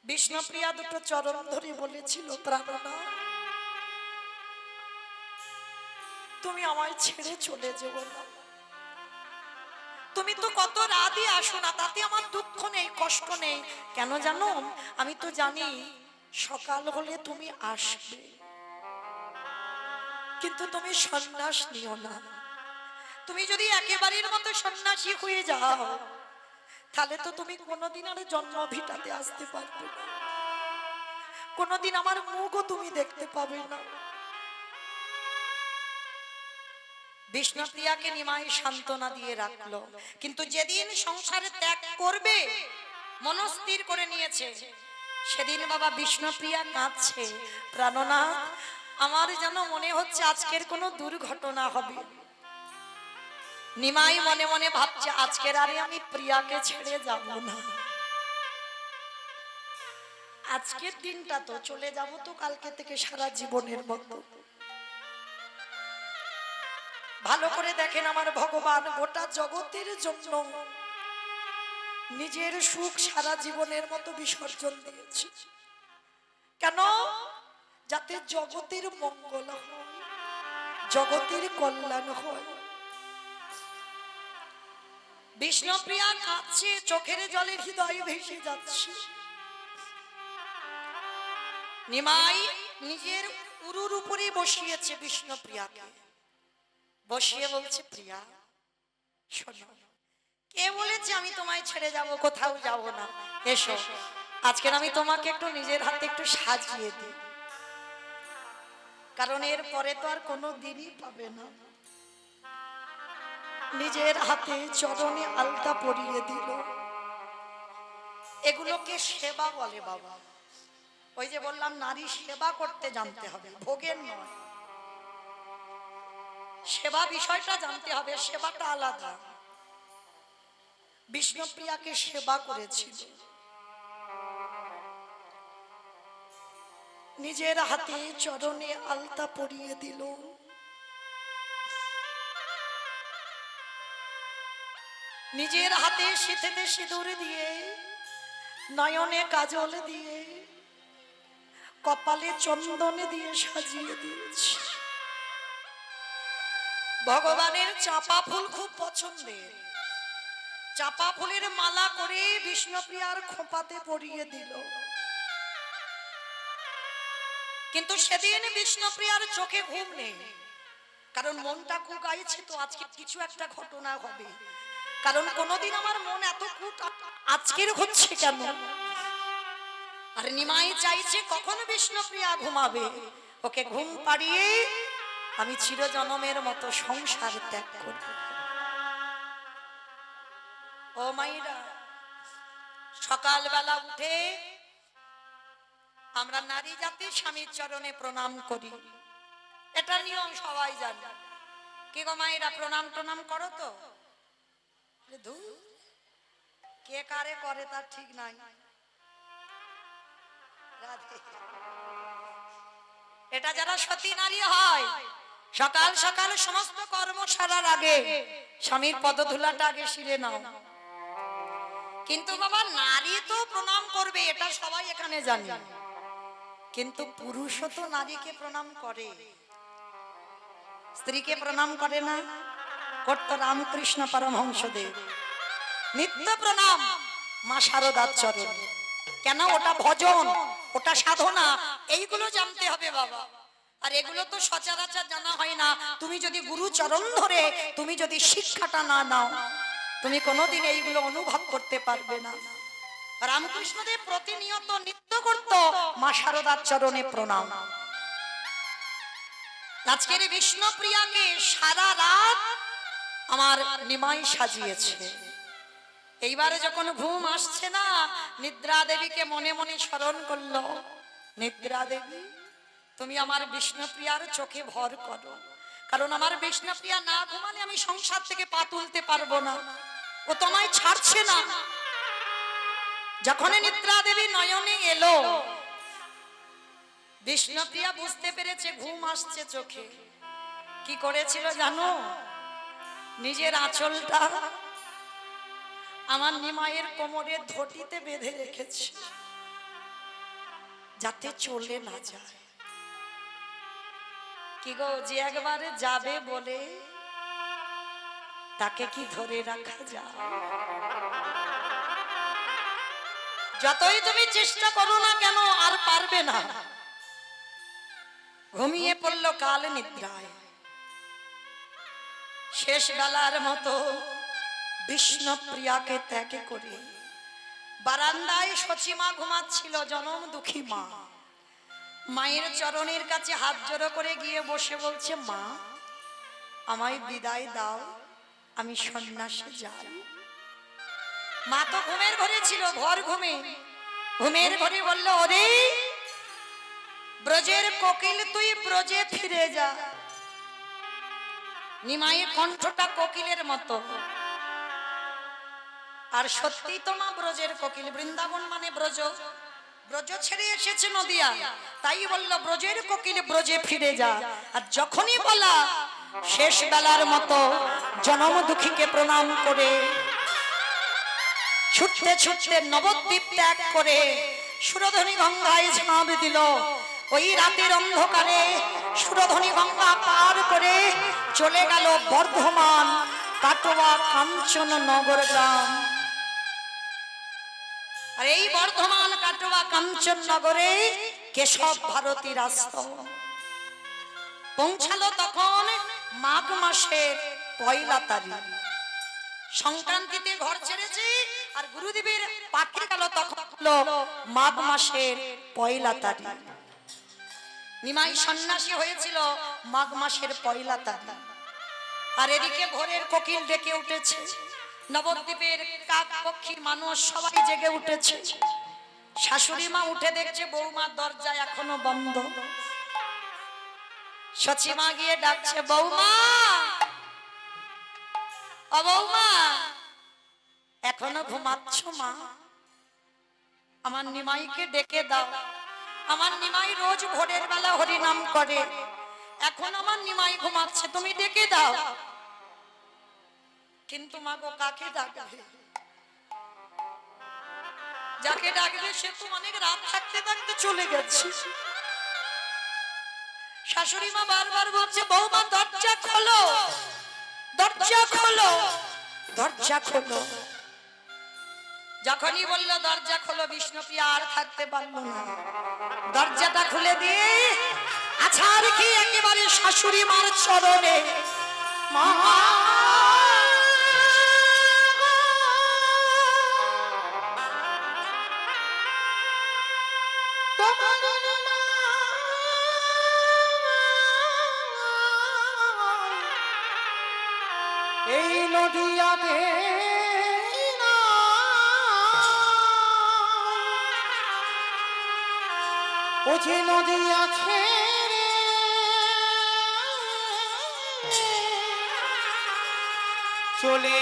বিষ্ণুপ্রিয়া দুটো চরণ ধরে বলেছিল, প্রাণনা তুমি আমায় ছেড়ে চলে যেও না, তুমি তো কত রাতই আসো না, তাতে আমার দুঃখ নেই কষ্ট নেই। কেন জানো, আমি তো জানি সকাল হলে তুমি আসবে, কিন্তু তুমি সন্ন্যাস নিও না। তুমি যদি একেবারের মতো সন্ন্যাসী হয়ে যাও তাহলে তো তুমি কোনোদিন আর জন্ম ভিটাতে আসতে পারবে না, কোনোদিন আমার মুখও তুমি দেখতে পাবে না। বিষ্ণুপ্রিয়াকে নিমাই সান্ত্বনা দিয়ে রাখলো। কিন্তু যেদিন সংসারে ত্যাগ করবে মনস্থির করে নিয়েছে, সেদিন বাবা বিষ্ণুপ্রিয়া কাঁদছে, প্রাণনা আমার যেন মনে হচ্ছে আজকের কোনো দুর্ঘটনা হবে। নিমাই মনে মনে ভাবছে আজকের আরে আমি প্রিয়াকে ছেড়ে যাব না, আজকের দিনটা তো চলে যাব তো কালকে থেকে সারা জীবনের মতো। ভালো করে দেখেন আমার ভগবান গোটা জগতের জন্য নিজের সুখ সারা জীবনের মতো বিসর্জন দিয়েছে। কেন? যাতে জগতের মঙ্গল হয়, জগতের কল্যাণ হয়। বিষ্ণুপ্রিয়া কাঁদছে, চোখের জলে হৃদয় ভেসে যাচ্ছে। নিমাই নিজের উরুর উপরে বসিয়েছে বিষ্ণুপ্রিয়াকে, বসিয়ে বলছে, প্রিয়া শোনো, কে বলেছে আমি তোমায় ছেড়ে যাব, কোথাও যাব না, এসো আজকে আমি তোমাকে একটু নিজের হাতে একটু সাজিয়ে দিই, কারণ এর পরে তো আর কোনো দিনই পাবে না। নিজের হাতে চরণে আলতা পরিয়ে দিল। এগুলোকে সেবা বলে বাবা। ওই যে বললাম নারী সেবা করতে জানতে হবে, ভোগের নয়। সেবা বিষয়টা জানতে হবে, সেবাটা আলাদা। বিষ্ণুপ্রিয়াকে সেবা করেছিল, নিজের হাতে চরণে আলতা পরিয়ে দিল। নিজের হাতে সিঁথিতে সিঁদুর দিয়ে, নয়নে কাজল দিয়ে, কপালে চন্দনে দিয়ে সাজিয়ে দিয়েছে। ভগবানের চাপা ফুল খুব পছন্দের, চাপা ফুলের মালা করে বিষ্ণুপ্রিয়ার খোঁপাতে পরিয়ে দিল। কিন্তু সেদিন বিষ্ণুপ্রিয়ার চোখে ঘুম নেই, কারণ মনটা কুকাইছে তো আজকে কিছু একটা ঘটনা হবে। কারণ কোনোদিন আমার মন এত কুক আজকের হচ্ছে কেন? আর নিমাই চাইছে কখন বিষ্ণুপ্রিয়া ঘুমাবে, ওকে ঘুম পাড়িয়ে আমি চিরজনমের মতো সংসার ত্যাগ করব। ও মাইরা, সকালবেলা উঠে আমরা নারী জাতি স্বামীর চরণে প্রণাম করি, এটা নিয়ম সবাই জানে। কি গো মায়েরা, প্রণাম প্রণাম করো তো? কে কারে করে তার ঠিক নাই। এটা যারা সতী নারী হয়, সকাল সকাল সমস্ত কর্ম সারার আগে স্বামীর পদধূলাটা আগে শিরে নাও। কিন্তু বাবা নারী তো প্রণাম করবে, এটা সবাই এখানে জানে, কিন্তু পুরুষও তো নারীকে প্রণাম করে, স্ত্রীকে প্রণাম করে না? করতো রামকৃষ্ণ পরমহংসদেব, নিত্য প্রণাম মা শারদার চরণে। কেন? ওটা ভজন, ওটা সাধনা, এইগুলো জানতে হবে বাবা। আর এগুলো তো সচরাচর জানা হয় না। তুমি যদি গুরু চরণ ধরে তুমি যদি শিক্ষাটা না নাও, তুমি কোনোদিন এইগুলো অনুভব করতে পারবে না। রামকৃষ্ণদেব প্রতিনিয়ত নৃত্য করত মা শারদার চরণে প্রণাম। আজকের বিষ্ণুপ্রিয়াকে সারা রাত আমার নিমাই সাজিয়েছে। এইবারে যখন ঘুম আসছে না, নিদ্রা দেবীকে মনে মনে স্মরণ করলো, নিদ্রা দেবী তুমি আমার বিষ্ণুপ্রিয়ার চোখে ভর করো, কারণ আমার বিষ্ণুপ্রিয়া না ঘুমালে আমি সংসার থেকে পা তুলতে পারবো না, ও তোমায় ছাড়ছে না। যখন নিদ্রা দেবী নয়নে এলো, বিষ্ণুপ্রিয়া বুঝতে পেরেছে ঘুম আসছে চোখে। কি করেছিল জানো? নিজের আঁচলটা আমার নিমাইয়ের কোমরের ধটিতে বেঁধে রেখেছে, যাতে চলে না যায়। কি গো, যে একবারে যাবে বলে তাকে কি ধরে রাখা যায়? যতই তুমি চেষ্টা করো না কেন, আর পারবে না। ঘুমিয়ে পড়ল কাল নিদ্রায়। শেষ বেলার মতো বিষ্ণুপ্রিয়াকে ত্যাগ করে বারান্দায় সচিমা ঘুমাচ্ছিল, জনম দুঃখী মা। মায়ের চরণের কাছে হাত জড়ো করে গিয়ে বসে বলছে, মা আমায় বিদায় দাও, আমি সন্ন্যাসে যাই। মা তো ঘুমের ঘরে ছিল, ভর ঘুমে। ঘুমের ঘরে বলল, ওরে ব্রজের কোকিল তুই ব্রজে ফিরে যা। নিমাইয়ের কণ্ঠটা কোকিলের মতো। আর সত্যি তো মা ব্রজের কোকিল, বৃন্দাবন মানে ব্রজ, ব্রজ ছেড়ে এসেছে নদিয়া, তাই বলল ব্রজের কোকিল ব্রজে ফিরে যা। আর যখনই বলা, শেষ বেলার মতো জনম দুঃখীকে প্রণাম করে ছুটতে ছুটতে নবদ্বীপ ত্যাগ করে সুরধনী গঙ্গায় ঝাঁপ দিল। ওই রাতের অন্ধকারে সুরধনী গঙ্গা পার করে চলে গেল বর্ধমান, কাটোয়া, কাঞ্চন নগর গ্রাম। আর এই বর্ধমান, কাটোয়া, কাঞ্চন নগরে কেশব ভারতীর আশ্রম। পৌঁছালো তখন মাঘ মাসের পয়লা তারিখ। সংক্রান্তিতে ঘর ছেড়েছে, আর গুরুদেবের পাঠে গেল তখন হলো মাঘ মাসের পয়লা তারিখ। নিমাই সন্ন্যাসী হয়েছিল মাঘ মাসের পয়লা তারিখ। আর এদিকে ভোরের কোকিল ডেকে উঠেছে, নবদ্বীপের কাক পক্ষী মানুষ সবাই জেগে উঠেছে। শাশুড়ি মা উঠে দেখছে বৌমার দরজা এখনো বন্ধ। সচিমা গিয়ে ডাকছে, বৌমা, ও বৌমা, এখনো ঘুমাচ্ছ মা? আমার নিমাইকে ডেকে দাও। আমার নিমাই রোজ ভোরের বেলা হরিনাম করে, এখন আমার নিমাই ঘুমাচ্ছে, তুমি ডেকে দাও। কিন্তু মা গো, কাকে ডাকবে? যাকে ডাকবে সে তো অনেক রাত থাকতে থাকতে চলে গেছে। শাশুড়ি মা বারবার বলছে, বৌমা দরজা খোলো, দরজা খোলো, দরজা খোলো। যখনই বললো দরজা খোলো, বিষ্ণুপ্রিয়া আর থাকতে পারলো না। দরজাটা খুলে দিয়ে আছাড় খেয়ে একেবারে শাশুড়ি মার চরণে, মা এই নদিয়াতে ও যে নদিয়া ছেড়ে চলে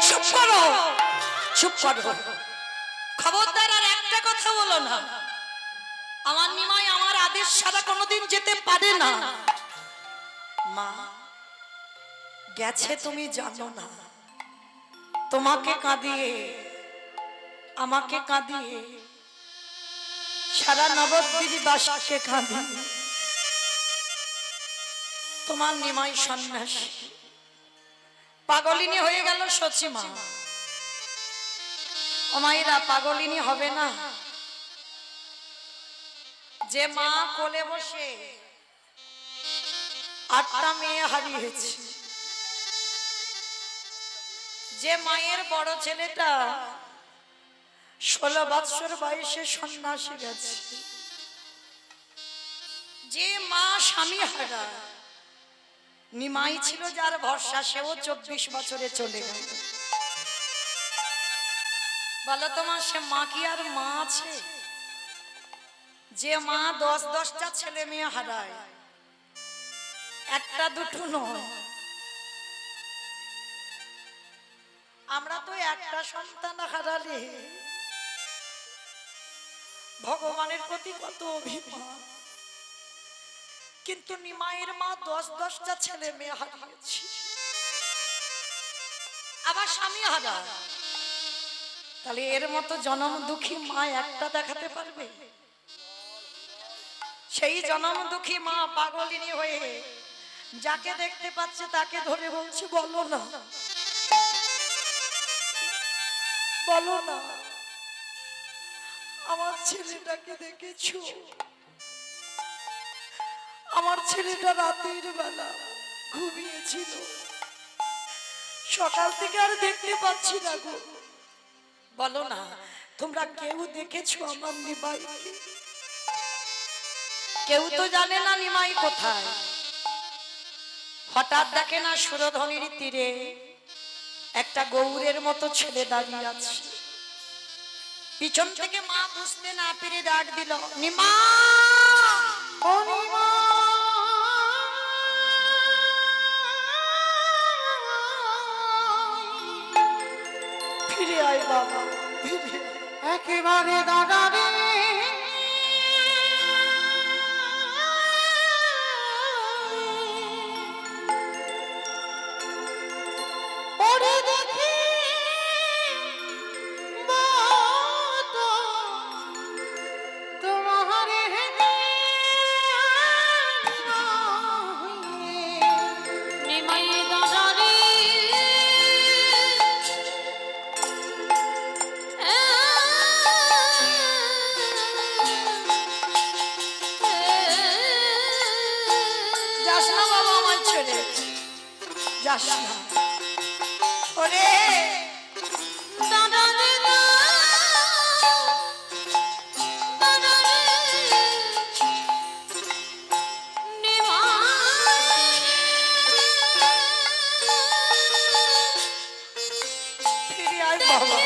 চুপ করো, চুপ করো, খবরদার আর একটা কথা বলো না। আমার নিমাই আমার আদেশ ছাড়া কোনোদিন যেতে পারে না। মা গেছে তুমি জানো না, তোমাকে কাঁদিয়ে, আমাকে কাঁদিয়ে, সারা নবদ্বীপবাসীকে কাঁদিয়ে তোমার নিমাই সন্ন্যাসী পাগলিনী হয়ে গেল। সচিমা, ও মায়েরা, পাগলিনী হবে না? যে মা কোলে বসে 8টা মেয়ে হারিয়েছে, যে মায়ের বড় ছেলেটা 16 বৎসর বয়সে সন্ন্যাসী গেছে, যে মা স্বামী হারা, নিমাই ছিল যার ভরসা, সেও 24 বছরে চলে গেল। বলো তোমার সে মা কি আর মা আছে? যে মা 10-10টা ছেলে মেয়ে হারায়, একটা দুটো নয়। আমরা তো একটা সন্তান হারালে ভগবানের প্রতি কত অভিমান, কিন্তু নিমাইয়ের মা 10-10টা ছেলে মেয়ে হারিয়েছে, আবার স্বামী হারা। তাহলে এর মতো জনম দুঃখী মা একটা দেখাতে পারবে? সেই জনম দুঃখী মা পাগলিনী হয়ে যাকে দেখতে পাচ্ছে তাকে ধরে বলছে, বলো না, বলো না, আমার ছেলেটাকে দেখেছো? আমার ছেলেটা রাতের বেলা ঘুমিয়েছিল, সকাল থেকে আর দেখতে পাচ্ছি না গো। বলো না, তোমরা কেউ দেখেছো আমার নিমাইকে? কেউ তো জানে না নিমাই কোথায়। হঠাৎ দেখে না সুরধনির তীরে একটা গৌরের মতো ছেলে দাঁড়িয়ে আছে। পিছন থেকে মা বুঝতে না পেরে ডাক দিল, নিমা, ও নিমা, ফিরে আয় বাবা, ফিরে আয়। একেবারে দাঁড়ারে ওরে দেখি মত তোমার নিমাই দাদারে যাস না বাবা, আমার ছেলে যাস না। ওরে দাদারে দাদারে ফিরে আয় বাবা।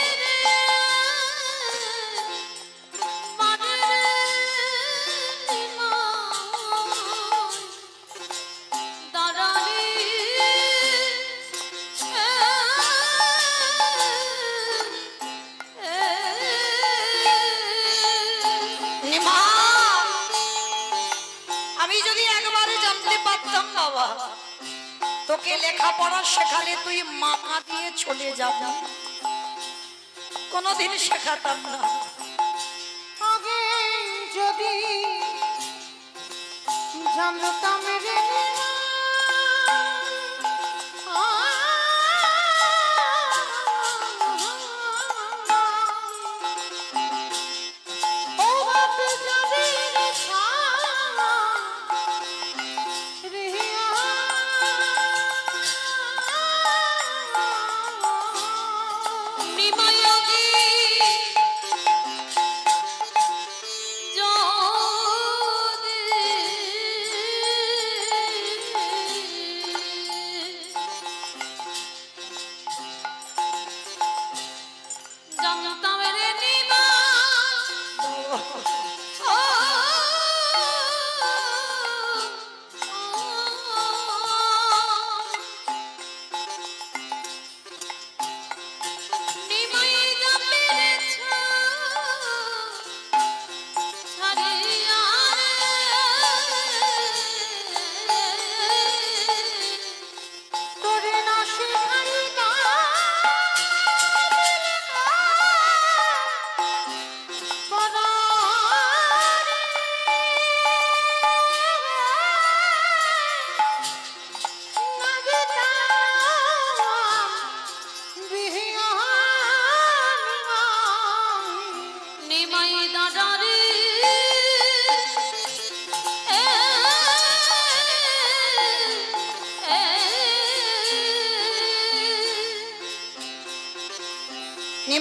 নিমা, আমি যদি একবারে জানতে পারতাম বাবা তোকে লেখাপড়া শেখালে তুই মাথা দিয়ে চলে যাবি, কোনোদিন শেখাতাম না। আগে যদি জানতাম রে ও বাপ যদি নিমায়াগি যদি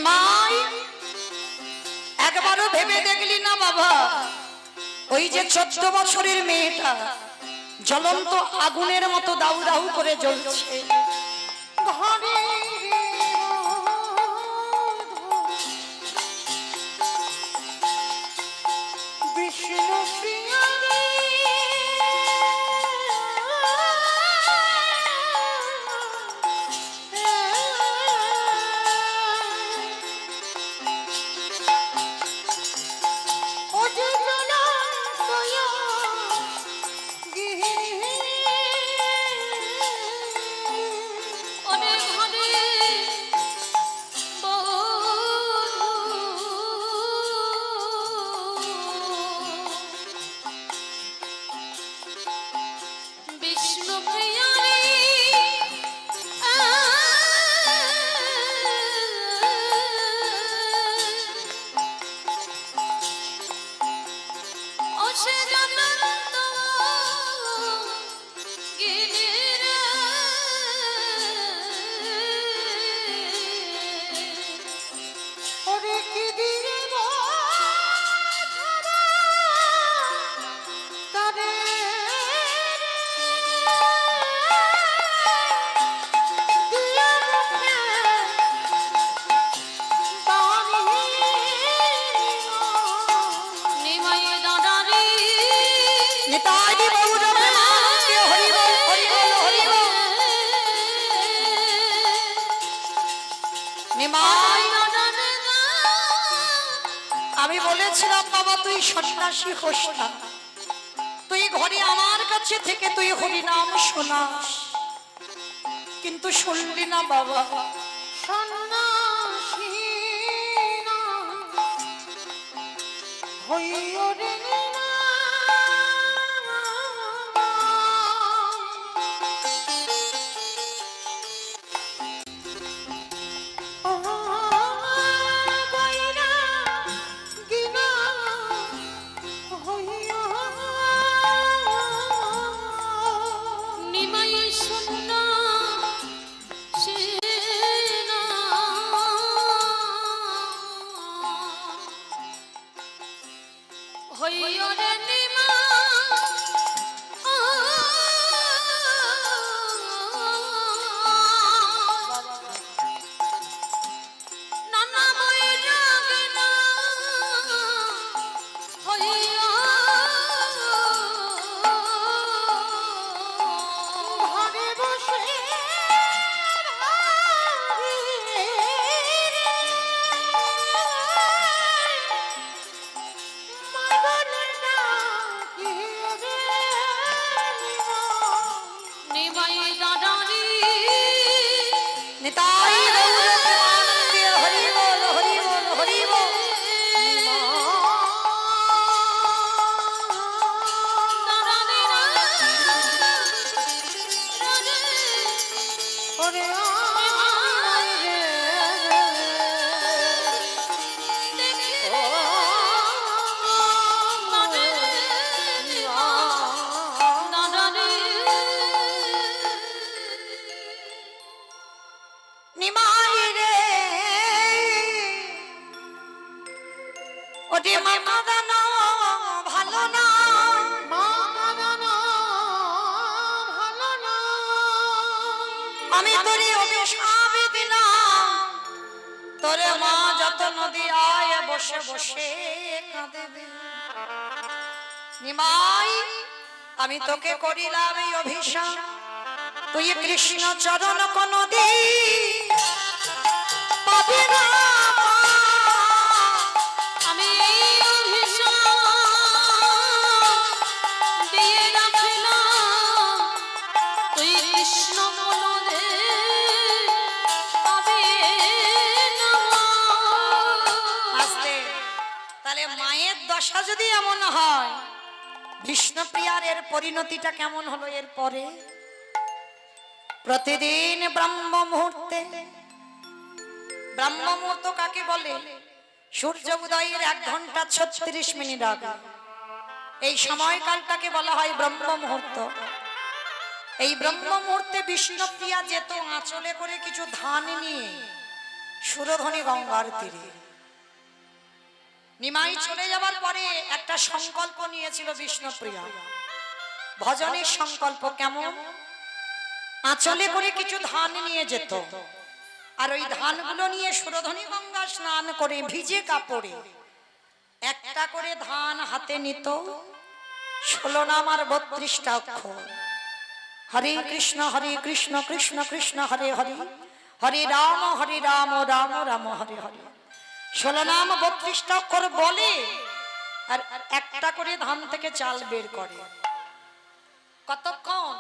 নিমাই একবারও ভেবে দেখলি না বাবা, ওই যে 14 বছরের মেয়েটা জ্বলন্ত আগুনের মতো দাউ দাউ করে জ্বলছে, ঘরে বিষ্ণু প্রিয়া রে, ও যে জ্বলন্ত ওরে ঘরে বিষ্ণু প্রিয়া রে, ও সে জানত গিরিরা, ওরে কি দিয়ে তারে দিয়া মুখে বাণী নিমাই দাদারি নিতাই গৌর প্রেমানন্দে হরি বল হরি বল হরি বল। নিমাই আমি বলেছিলাম বাবা তুই সন্ন্যাসী হোস না, তুই ঘরে আমার কাছে থেকে তুই হরি নাম শোনাস, কিন্তু শুনলি না বাবা। সন্ন্যাসী না হইও রে না, ও বৈরা গিনা হইও নিমাই শূন্য সেনা হইও রে নিমা নানা বৈরা গিনা হইও ঘরে বসে নিমাই দাদারি নিতাই গৌর প্রেমানন্দে হরি বল হরি বল হরি বল। ওরে নিমাই রে ওরে মামা দানো ভালো না, ভালো না আমি তোরে অভিশাপ দিলাম, তোরে মা যত নদী আয় বসে বসে কাঁদবে। নিমাই আমি তোকে করিলাম এই অভিশাপ, তুই কৃষ্ণ চরণ কোনদিন পাবি না। আমি অভিশাপ দিয়ে রাখলাম, তুই কৃষ্ণ বলদে পাবে না। আস্তে তাহলে মায়ের দশা যদি এমন হয়, বিষ্ণুপ্রিয়ার এর পরিণতিটা কেমন হলো এর পরে? প্রতিদিন ব্রহ্ম মুহূর্তে, ব্রহ্ম মুহূর্ত কাকে বলে? সূর্য উদয়ের 1 ঘন্টা 36 মিনিট আগে এই সময়কালটাকে বলা হয় ব্রহ্ম মুহূর্ত। এই ব্রহ্ম মুহূর্তে বিষ্ণুপ্রিয়া যেত আঁচলে করে কিছু ধান নিয়ে সুরধনী গঙ্গার তীরে। নিমাই চলে যাবার পরে একটা সংকল্প নিয়েছিল বিষ্ণুপ্রিয়া, ভজনের সংকল্প। কেমন? আঁচলে করে কিছু ধান নিয়ে যেত, আর ওই ধানগুলো নিয়ে সুরধনী গঙ্গা স্নান করে ভিজে কাপড়ে একটা করে ধান হাতে নিত, 16 নাম আর 32টা অক্ষর। হরে কৃষ্ণ কৃষ্ণ কৃষ্ণ হরে হরে, হরে রাম রাম রাম হরে হরে। 16 নাম 32টা অক্ষর বলে আর একটা করে ধান থেকে চাল বের করে। কতক্ষণ?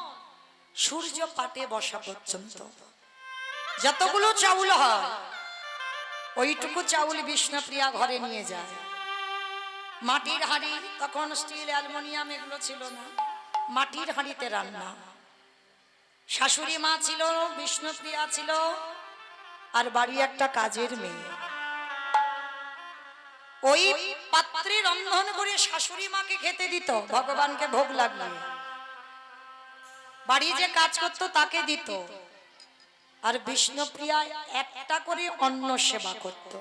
সূর্য পাটে বসা পর্যন্ত। যতগুলো চাউল হয় ওইটুকু চাউল বিষ্ণুপ্রিয়া ঘরে নিয়ে যায়। মাটির হাঁড়ি, তখন স্টিল অ্যালুমিনিয়াম এগুলো ছিল না, মাটির হাঁড়িতে রান্না। শাশুড়ি মা ছিল, বিষ্ণুপ্রিয়া ছিল, আর বাড়ি একটা কাজের মেয়ে। ওই পাত্রে রন্ধন করে শাশুড়ি মাকে খেতে দিত, ভগবানকে ভোগ লাগিয়ে। বাড়ি যে কাজ করতো তাকে দিত, আর বিষ্ণুপ্রিয়া একটা করে অন্ন সেবা করত।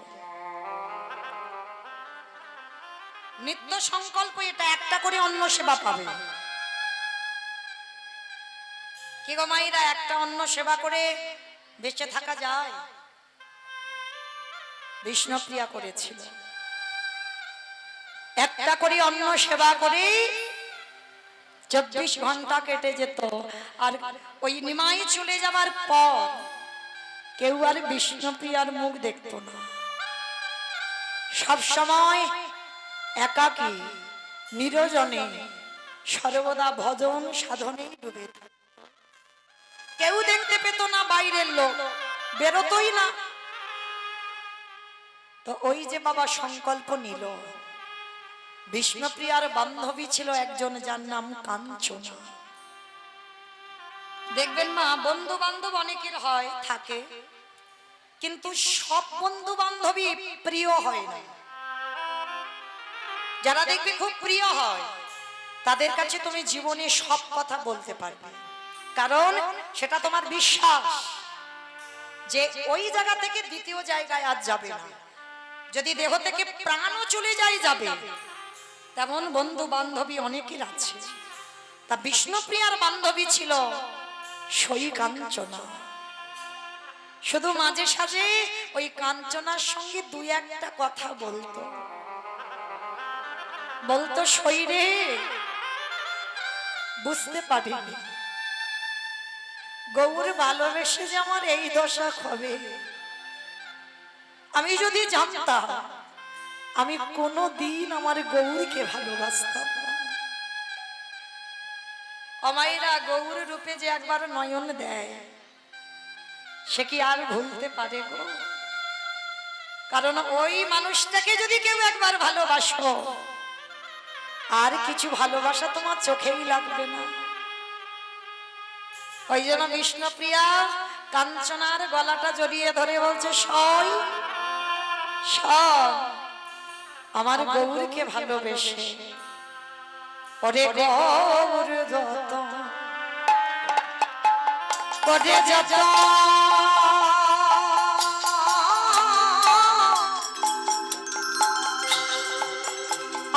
নিত্য সংকল্প এটা, একটা করে অন্ন সেবা পাবে। কি গো মাইরা, একটা অন্ন সেবা করে বেঁচে থাকা যায়? বিষ্ণুপ্রিয়া করেছিল। একটা করে অন্ন সেবা করে 24 ঘন্টা কেটে যেত। আর ওই নিমাই চলে যাবার পর কেউ আর বিষ্ণুপ্রিয়ার মুখ দেখত না। সব সময় একাকী নিরজনে সর্বদা ভজন সাধনেই ডুবে থাকত। কেউ দেখতে পেত না, বাইরের লোক বেরোতই না। তো ওই যে বাবা সংকল্প নিল, বিষ্ণুপ্রিয়ার বান্ধবী ছিল একজন, যার নাম কাঞ্চনা। দেখবেন মা, বন্ধু বান্ধব অনেকের হয়, থাকে, কিন্তু সব বন্ধু বান্ধবী প্রিয় হয় না। যারা দেখবে খুব প্রিয় হয় তাদের কাছে তুমি জীবনে সব কথা বলতে পারবে, কারণ সেটা তোমার বিশ্বাস যে ওই জায়গা থেকে দ্বিতীয় জায়গায় আর যাবে না। যদি দেহ থেকে প্রাণও চলে যায় যাবে, তেমন বন্ধু বান্ধবী অনেকের আছে। তা বিষ্ণুপ্রিয়ার বান্ধবী ছিল সই কাঞ্চনা। শুধু মাঝে সাঝে ওই কাঞ্চনার সঙ্গে দুই একটা কথা বলতো। বলতো, সই রে, বুঝতে পারিনি গৌর ভালোবেসে যে আমার এই দশা হবে। আমি যদি জানতাম, আমি কোনদিন আমার গৌরকে ভালোবাসতাম না। অমাইরা, গৌর রূপে যে একবার নয়ন দেয়, সে কি আর ভুলতে পারে গো? কারণ ওই মানুষটাকে যদি কেউ একবার ভালোবাসো, আর কিছু ভালোবাসা তোমার চোখেই লাগবে না। ওই জন্য বিষ্ণুপ্রিয়া কাঞ্চনার গলাটা জড়িয়ে ধরে বলছে, সই সব আমার গৌরকে ভালোবেসে, ওরে গৌর যত করে যত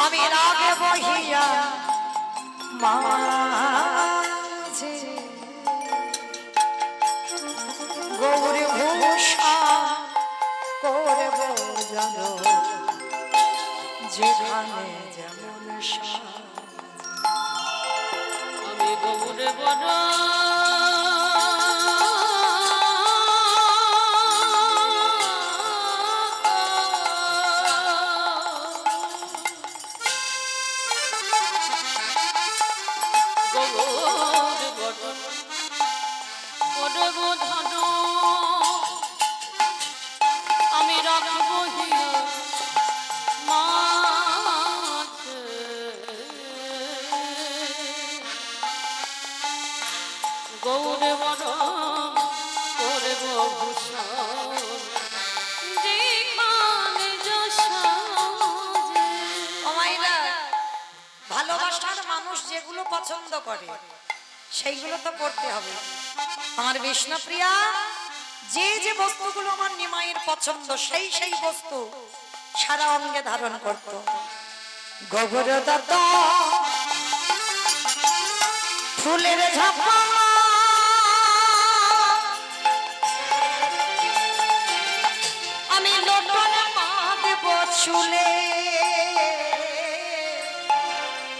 আমি রাগে বহিয়া মাঝে গৌর ভূষা করব জানো, যেখানে যেমন আমি গৌরে বড় আমি রাখবো মাঝে গৌরে বড় করব ভূষণ, যেখানে যশা। অমাইরা, ভালোবাসার মানুষ যেগুলো পছন্দ করে সেইগুলো তো করতে হবে। আমার বিষ্ণুপ্রিয়া যে যে বস্তুগুলো আমার নিমাইয়ের পছন্দ সেই সেই বস্তু সারা অঙ্গে ধারণ করত। গোবর দত্ত ফুলের ঝাপা আমি লোটন বাঁধব চুলে,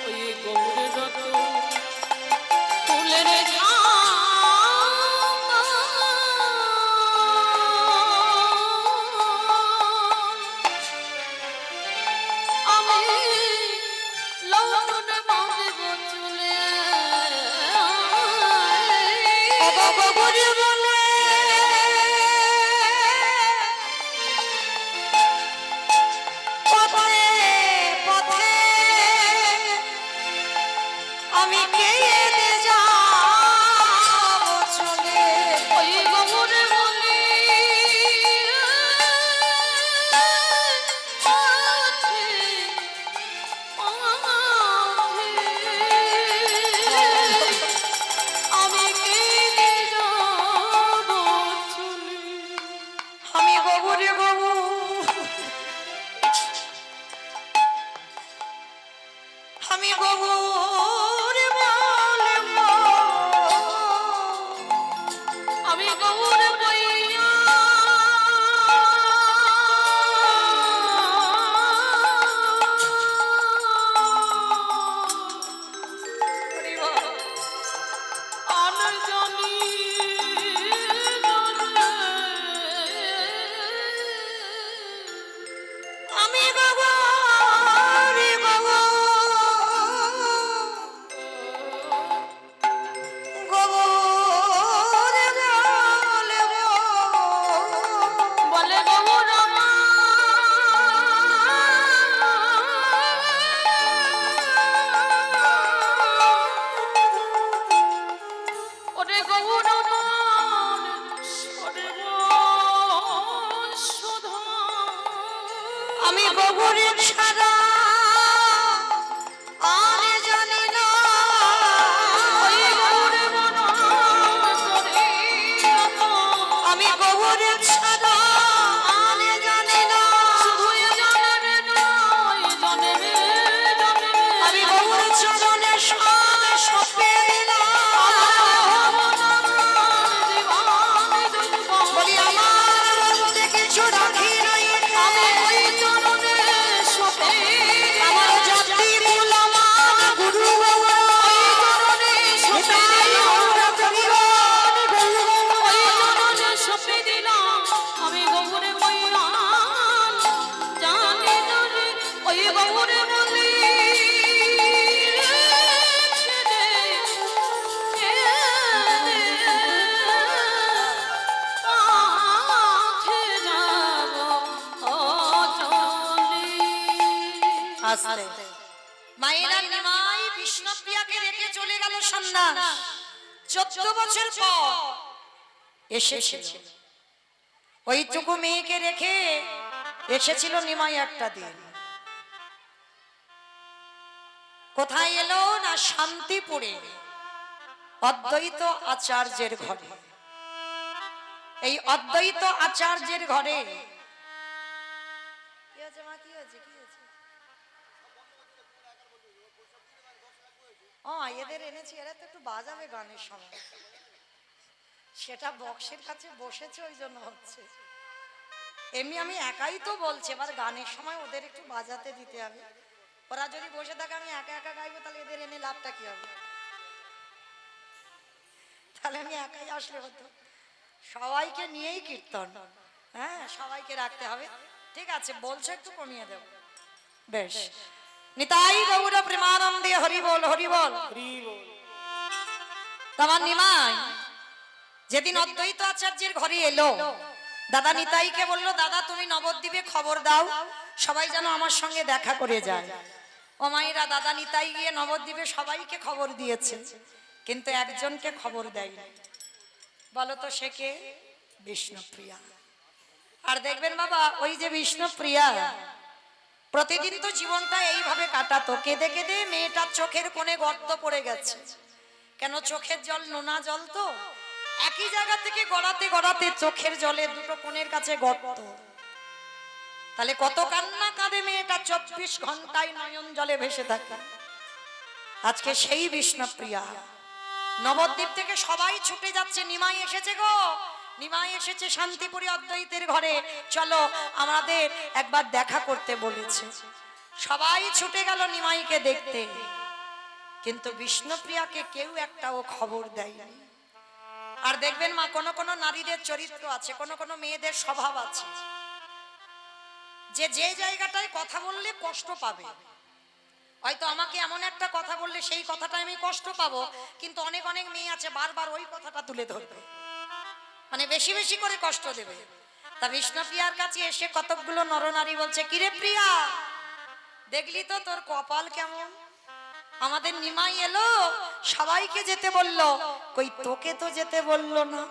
ওই গৌরে যত ফুলের আমি লৌটনে বাঁধব চুলে। গোবরে বলে পথে পথে আমি কেঁদে যাব চলে। ওই গৌরে বলি আমি কেঁদে যাব চলে। আমি গোবরে গোবু আমি গোবরে বলবো আমি গৌরে বইয়া আর জানি আমি গোবরে গোবু গোবরে বলবো বলে গৌর ওরে গৌর আমি গোবরের সারা আর জানি না। আমি গোবরের সারা আর জানি না। আমি গোবর চরণে সব সপে দিলাম। বলি আমার মধ্যে কিছু রাখি নাই, আমার জাতি মূল আমার গুরু বাবা নিতাই গৌর পরিবার আমি গৌরে বইয়ান জানি না রে ওই গৌরে বলি আস্তে মায়েরা নিমাই বিষ্ণুপ্রিয়াকে রেখে চলে গেল সন্ন্যাস। 14 বছর পর এসেছিল ওইটুকু মেয়েকে রেখে এসেছিল নিমাই একটা দিন। কোথায় এলো না শান্তিপুরে অদ্বৈত আচার্যের ঘরে। এই অদ্বৈত আচার্যের ঘরে কি হয়েছে মা, কি হয়েছে, কি হয়েছে? এদের এনেছি, এরা তো একটু বাজাবে গানের সময়, সেটা বক্সের কাছে বসেছে ওই জন্য হচ্ছে। এমনি আমি একাই তো বলছি, এবার গানের সময় ওদের একটু বাজাতে দিতে হবে। ওরা যদি বসে থাকে আমি একা একা গাইবো, তাহলে এদের এনে লাভটা কি হবে? তাহলে আমি একাই আসলে হতো। সবাইকে নিয়েই কীর্তন, হ্যাঁ সবাইকে রাখতে হবে। ঠিক আছে বলছো, একটু কমিয়ে দেব। বেশ, নিতাই গৌর প্রেমানন্দে হরি বল হরি বল। তোমার নিমাই যেদিন অদ্বৈত আচার্যের ঘরে এলো, দাদা নিতাইকে বললো, দাদা তুমি নবদ্বীপে খবর দাও, সবাই যেন আমার সঙ্গে দেখা করে যায়। ও মায়েরা, দাদা নিতাই গিয়ে নবদ্বীপে সবাইকে খবর দিয়েছে, কিন্তু একজনকে খবর দেয়নি। বলো তো সে কে? বিষ্ণুপ্রিয়া। আর দেখবেন বাবা, ওই যে বিষ্ণুপ্রিয়া প্রতিদিন তো জীবনটা এইভাবে কাটাতো, কেঁদে কেঁদে মেয়েটার চোখের কোণে গর্ত পড়ে গেছে। কেন? চোখের জল নোনা জল তো, একই জায়গা থেকে গড়াতে গড়াতে চোখের জলে দুটো কোণের কাছে গর্ত। তাহলে কত কান্না কাঁদে মেয়েটা, 24 ঘন্টায় নয়ন জলে ভেসে থাকে। আজকে সেই বিষ্ণুপ্রিয়া নবদ্বীপ থেকে সবাই ছুটে যাচ্ছে, নিমাই এসেছে গো, নিমাই এসেছে শান্তিপুরী অদ্বৈতের ঘরে, চলো আমাদের একবার দেখা করতে বলেছে। সবাই ছুটে গেল নিমাইকে দেখতে, কিন্তু বিষ্ণুপ্রিয়াকে কেউ একটাও খবর দেয়নি। আর দেখবেন মা, কোন কোন নারীদের চরিত্র আছে, কোন কোন মেয়েদের স্বভাব আছে, যে যে জায়গাটায় কথা বললে কষ্ট পাবে। হয়তো আমাকে এমন একটা কথা বললে সেই কথাটা আমি কষ্ট পাবো, কিন্তু অনেক অনেক মেয়ে আছে বারবার ওই কথাটা তুলে ধরবে, মানে বেশি বেশি করে কষ্ট দেবে। তা বিষ্ণুপ্রিয়ার কাছে এসে কতকগুলো নরনারী বলছে, কিরে প্রিয়া, দেখলি তো তোর কপাল কেমন, আমাদের নিমাই এলো, সবাইকে যেতে বললো, কই তোকে তো যেতে বললো না।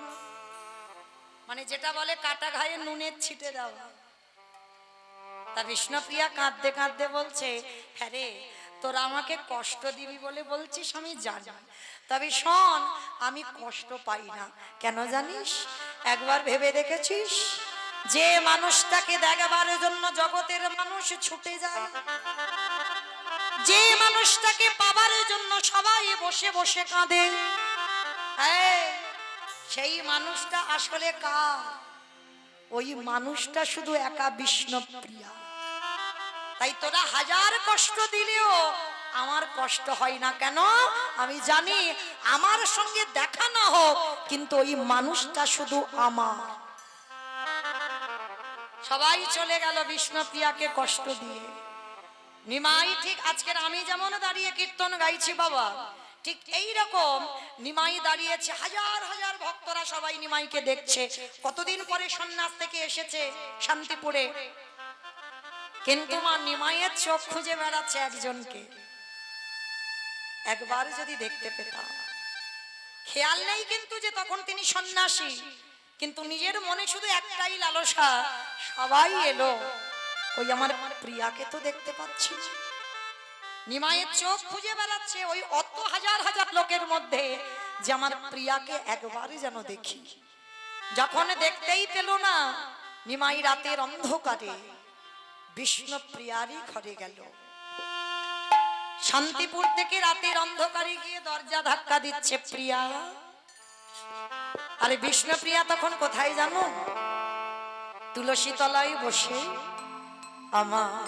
মানে যেটা বলে কাটা ঘায়ে নুনের ছিটে দেওয়া। তা বিষ্ণুপ্রিয়া কাঁদতে কাঁদতে বলছে, হ্যাঁ রে, তোরা আমাকে কষ্ট দিবি বলে বলছিস আমি জানি, তবে শোন, আমি কষ্ট পাই না। কেন জানিস? একবার ভেবে দেখেছিস, যে মানুষটাকে দেখাবার জন্য জগতের মানুষ ছুটে যায়, যে মানুষটাকে পাবার জন্য সবাই বসে বসে কাঁদে, সেই মানুষটা আসলে কার? ওই মানুষটা শুধু একা বিষ্ণুপ্রিয়া। তাই তোরা হাজার কষ্ট দিলেও আমার কষ্ট হয় না। কেন? আমি জানি আমার সঙ্গে দেখা না হোক, কিন্তু ওই মানুষটা শুধু আমার। সবাই চলে গেল বিষ্ণুপ্রিয়াকে কষ্ট দিয়ে। নিমাই ঠিক আজকের আমি যেমন দাঁড়িয়ে কীর্তন গাইছি বাবা, ঠিক এই রকম নিমাই দাঁড়িয়েছে, হাজার হাজার ভক্তরা সবাই নিমাইকে দেখছে। কতদিন পরে সন্ন্যাস থেকে এসেছে শান্তিপুরে, কিন্তু মা নিমাইয়ের চোখ খুঁজে বেড়াচ্ছে একজনকে, একবার যদি দেখতে পেতাম। খেয়াল নেই কিন্তু যে তখন তিনি সন্ন্যাসী, কিন্তু নিজের মনে শুধু একটাই লালসা, সবাই এলো, ওই আমার প্রিয়াকে তো দেখতে পাচ্ছি। নিমাইয়ের চোখ খুঁজে বেড়াচ্ছে ওই অত হাজার হাজার লোকের মধ্যে, যে আমার প্রিয়াকে একবারই যেন দেখি। যখন দেখতেই পেল না, নিমাই রাতের অন্ধকারে বিষ্ণুপ্রিয়ারই ঘরে গেল। শান্তিপুর থেকে রাতের অন্ধকারে গিয়ে দরজা ধাক্কা দিচ্ছে, প্রিয়া। আরে বিষ্ণুপ্রিয়া তখন কোথায় জানো? তুলসী তলায় বসে আমার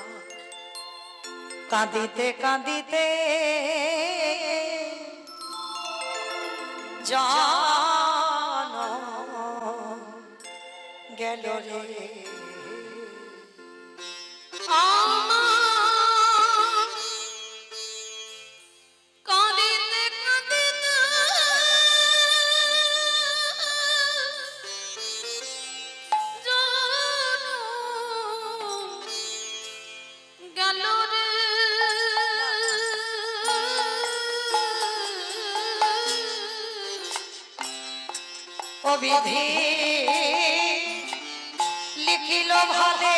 কাঁদিতে কাঁদিতে জান গেল রে। কাঁদিতে কাঁদিতে জানো গেল রে। ও বিধি লিখিল ভালে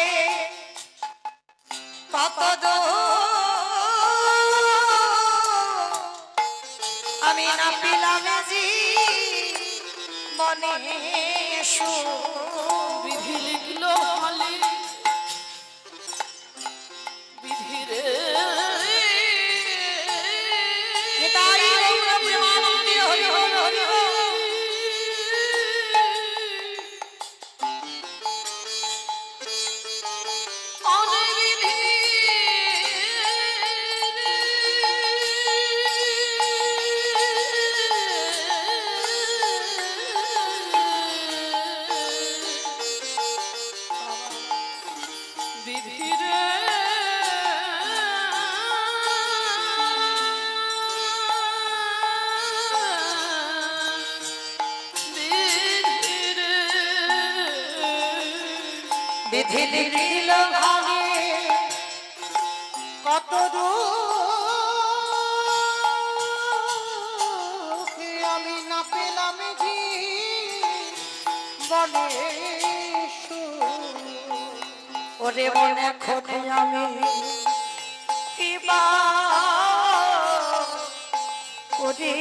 কত আমি না পিলাম জি মনে বিধি লিখলো হলে বিধি রে। তাই প্রেমানন্দে হরি হরি হরি হরি। বিধি লিখিল ভাগে কত দুঃখ আমি না পেলাম জি বলে ওরে মন এখন আমি কিবা করি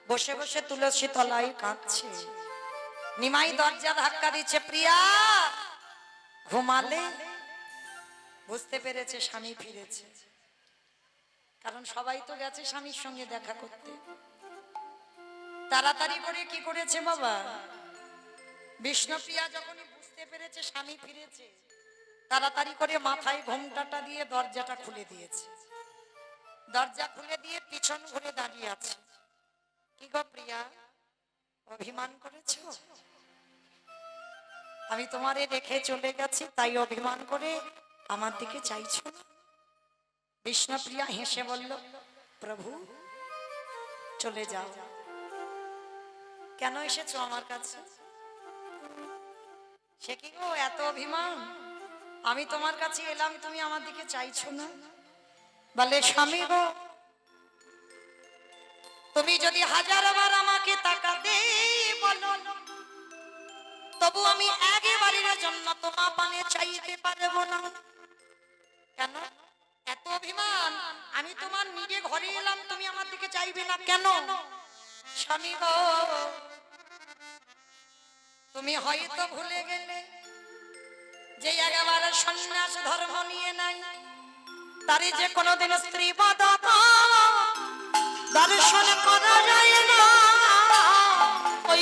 বসে বসে তুলসী তলায় কাঁদছে। নিমাই দরজা ধাক্কা দিচ্ছে, প্রিয়া ঘুমালে? বুঝতে পেরেছে স্বামী ফিরেছে, কারণ সবাই তো গেছে স্বামীর সঙ্গে দেখা করতে। তাড়াতাড়ি করে কি করেছে বাবা, বিষ্ণুপ্রিয়া যখনই বুঝতে পেরেছে স্বামী ফিরেছে, তাড়াতাড়ি করে মাথায় ঘোমটাটা দিয়ে দরজাটা খুলে দিয়েছে। দরজা খুলে দিয়ে পিছন ঘুরে দাঁড়িয়ে আছে। কি গো প্রিয়া, অভিমান করেছো? আমি তোমারে রেখে চলে গেছি, তাই অভিমান করে আমার দিকে চাইছো না? বিষ্ণুপ্রিয়া হেসে বলল, প্রভু চলে যাও। কেন এসেছো আমার কাছে? সে কি গো এত অভিমান? আমি তোমার কাছে এলাম, তুমি আমার দিকে চাইছো না? বলে, স্বামী গো, তুমি যদি হাজারবার আমাকে তাকাতে বলো, তবু আমি একবারের জন্য তোমার পানে চাইতে পারবো না। কেন এত অভিমান? আমি তোমার নিজে ঘরে এলাম, তুমি আমার দিকে চাইবে না কেন? স্বামী গো, তুমি হয়তো ভুলে গেলে যে একেবারে সন্ন্যাস ধর্ম নিয়ে নাই, তারে যে কোনোদিন স্ত্রী পদতা দর্শন করা যায় না। ওই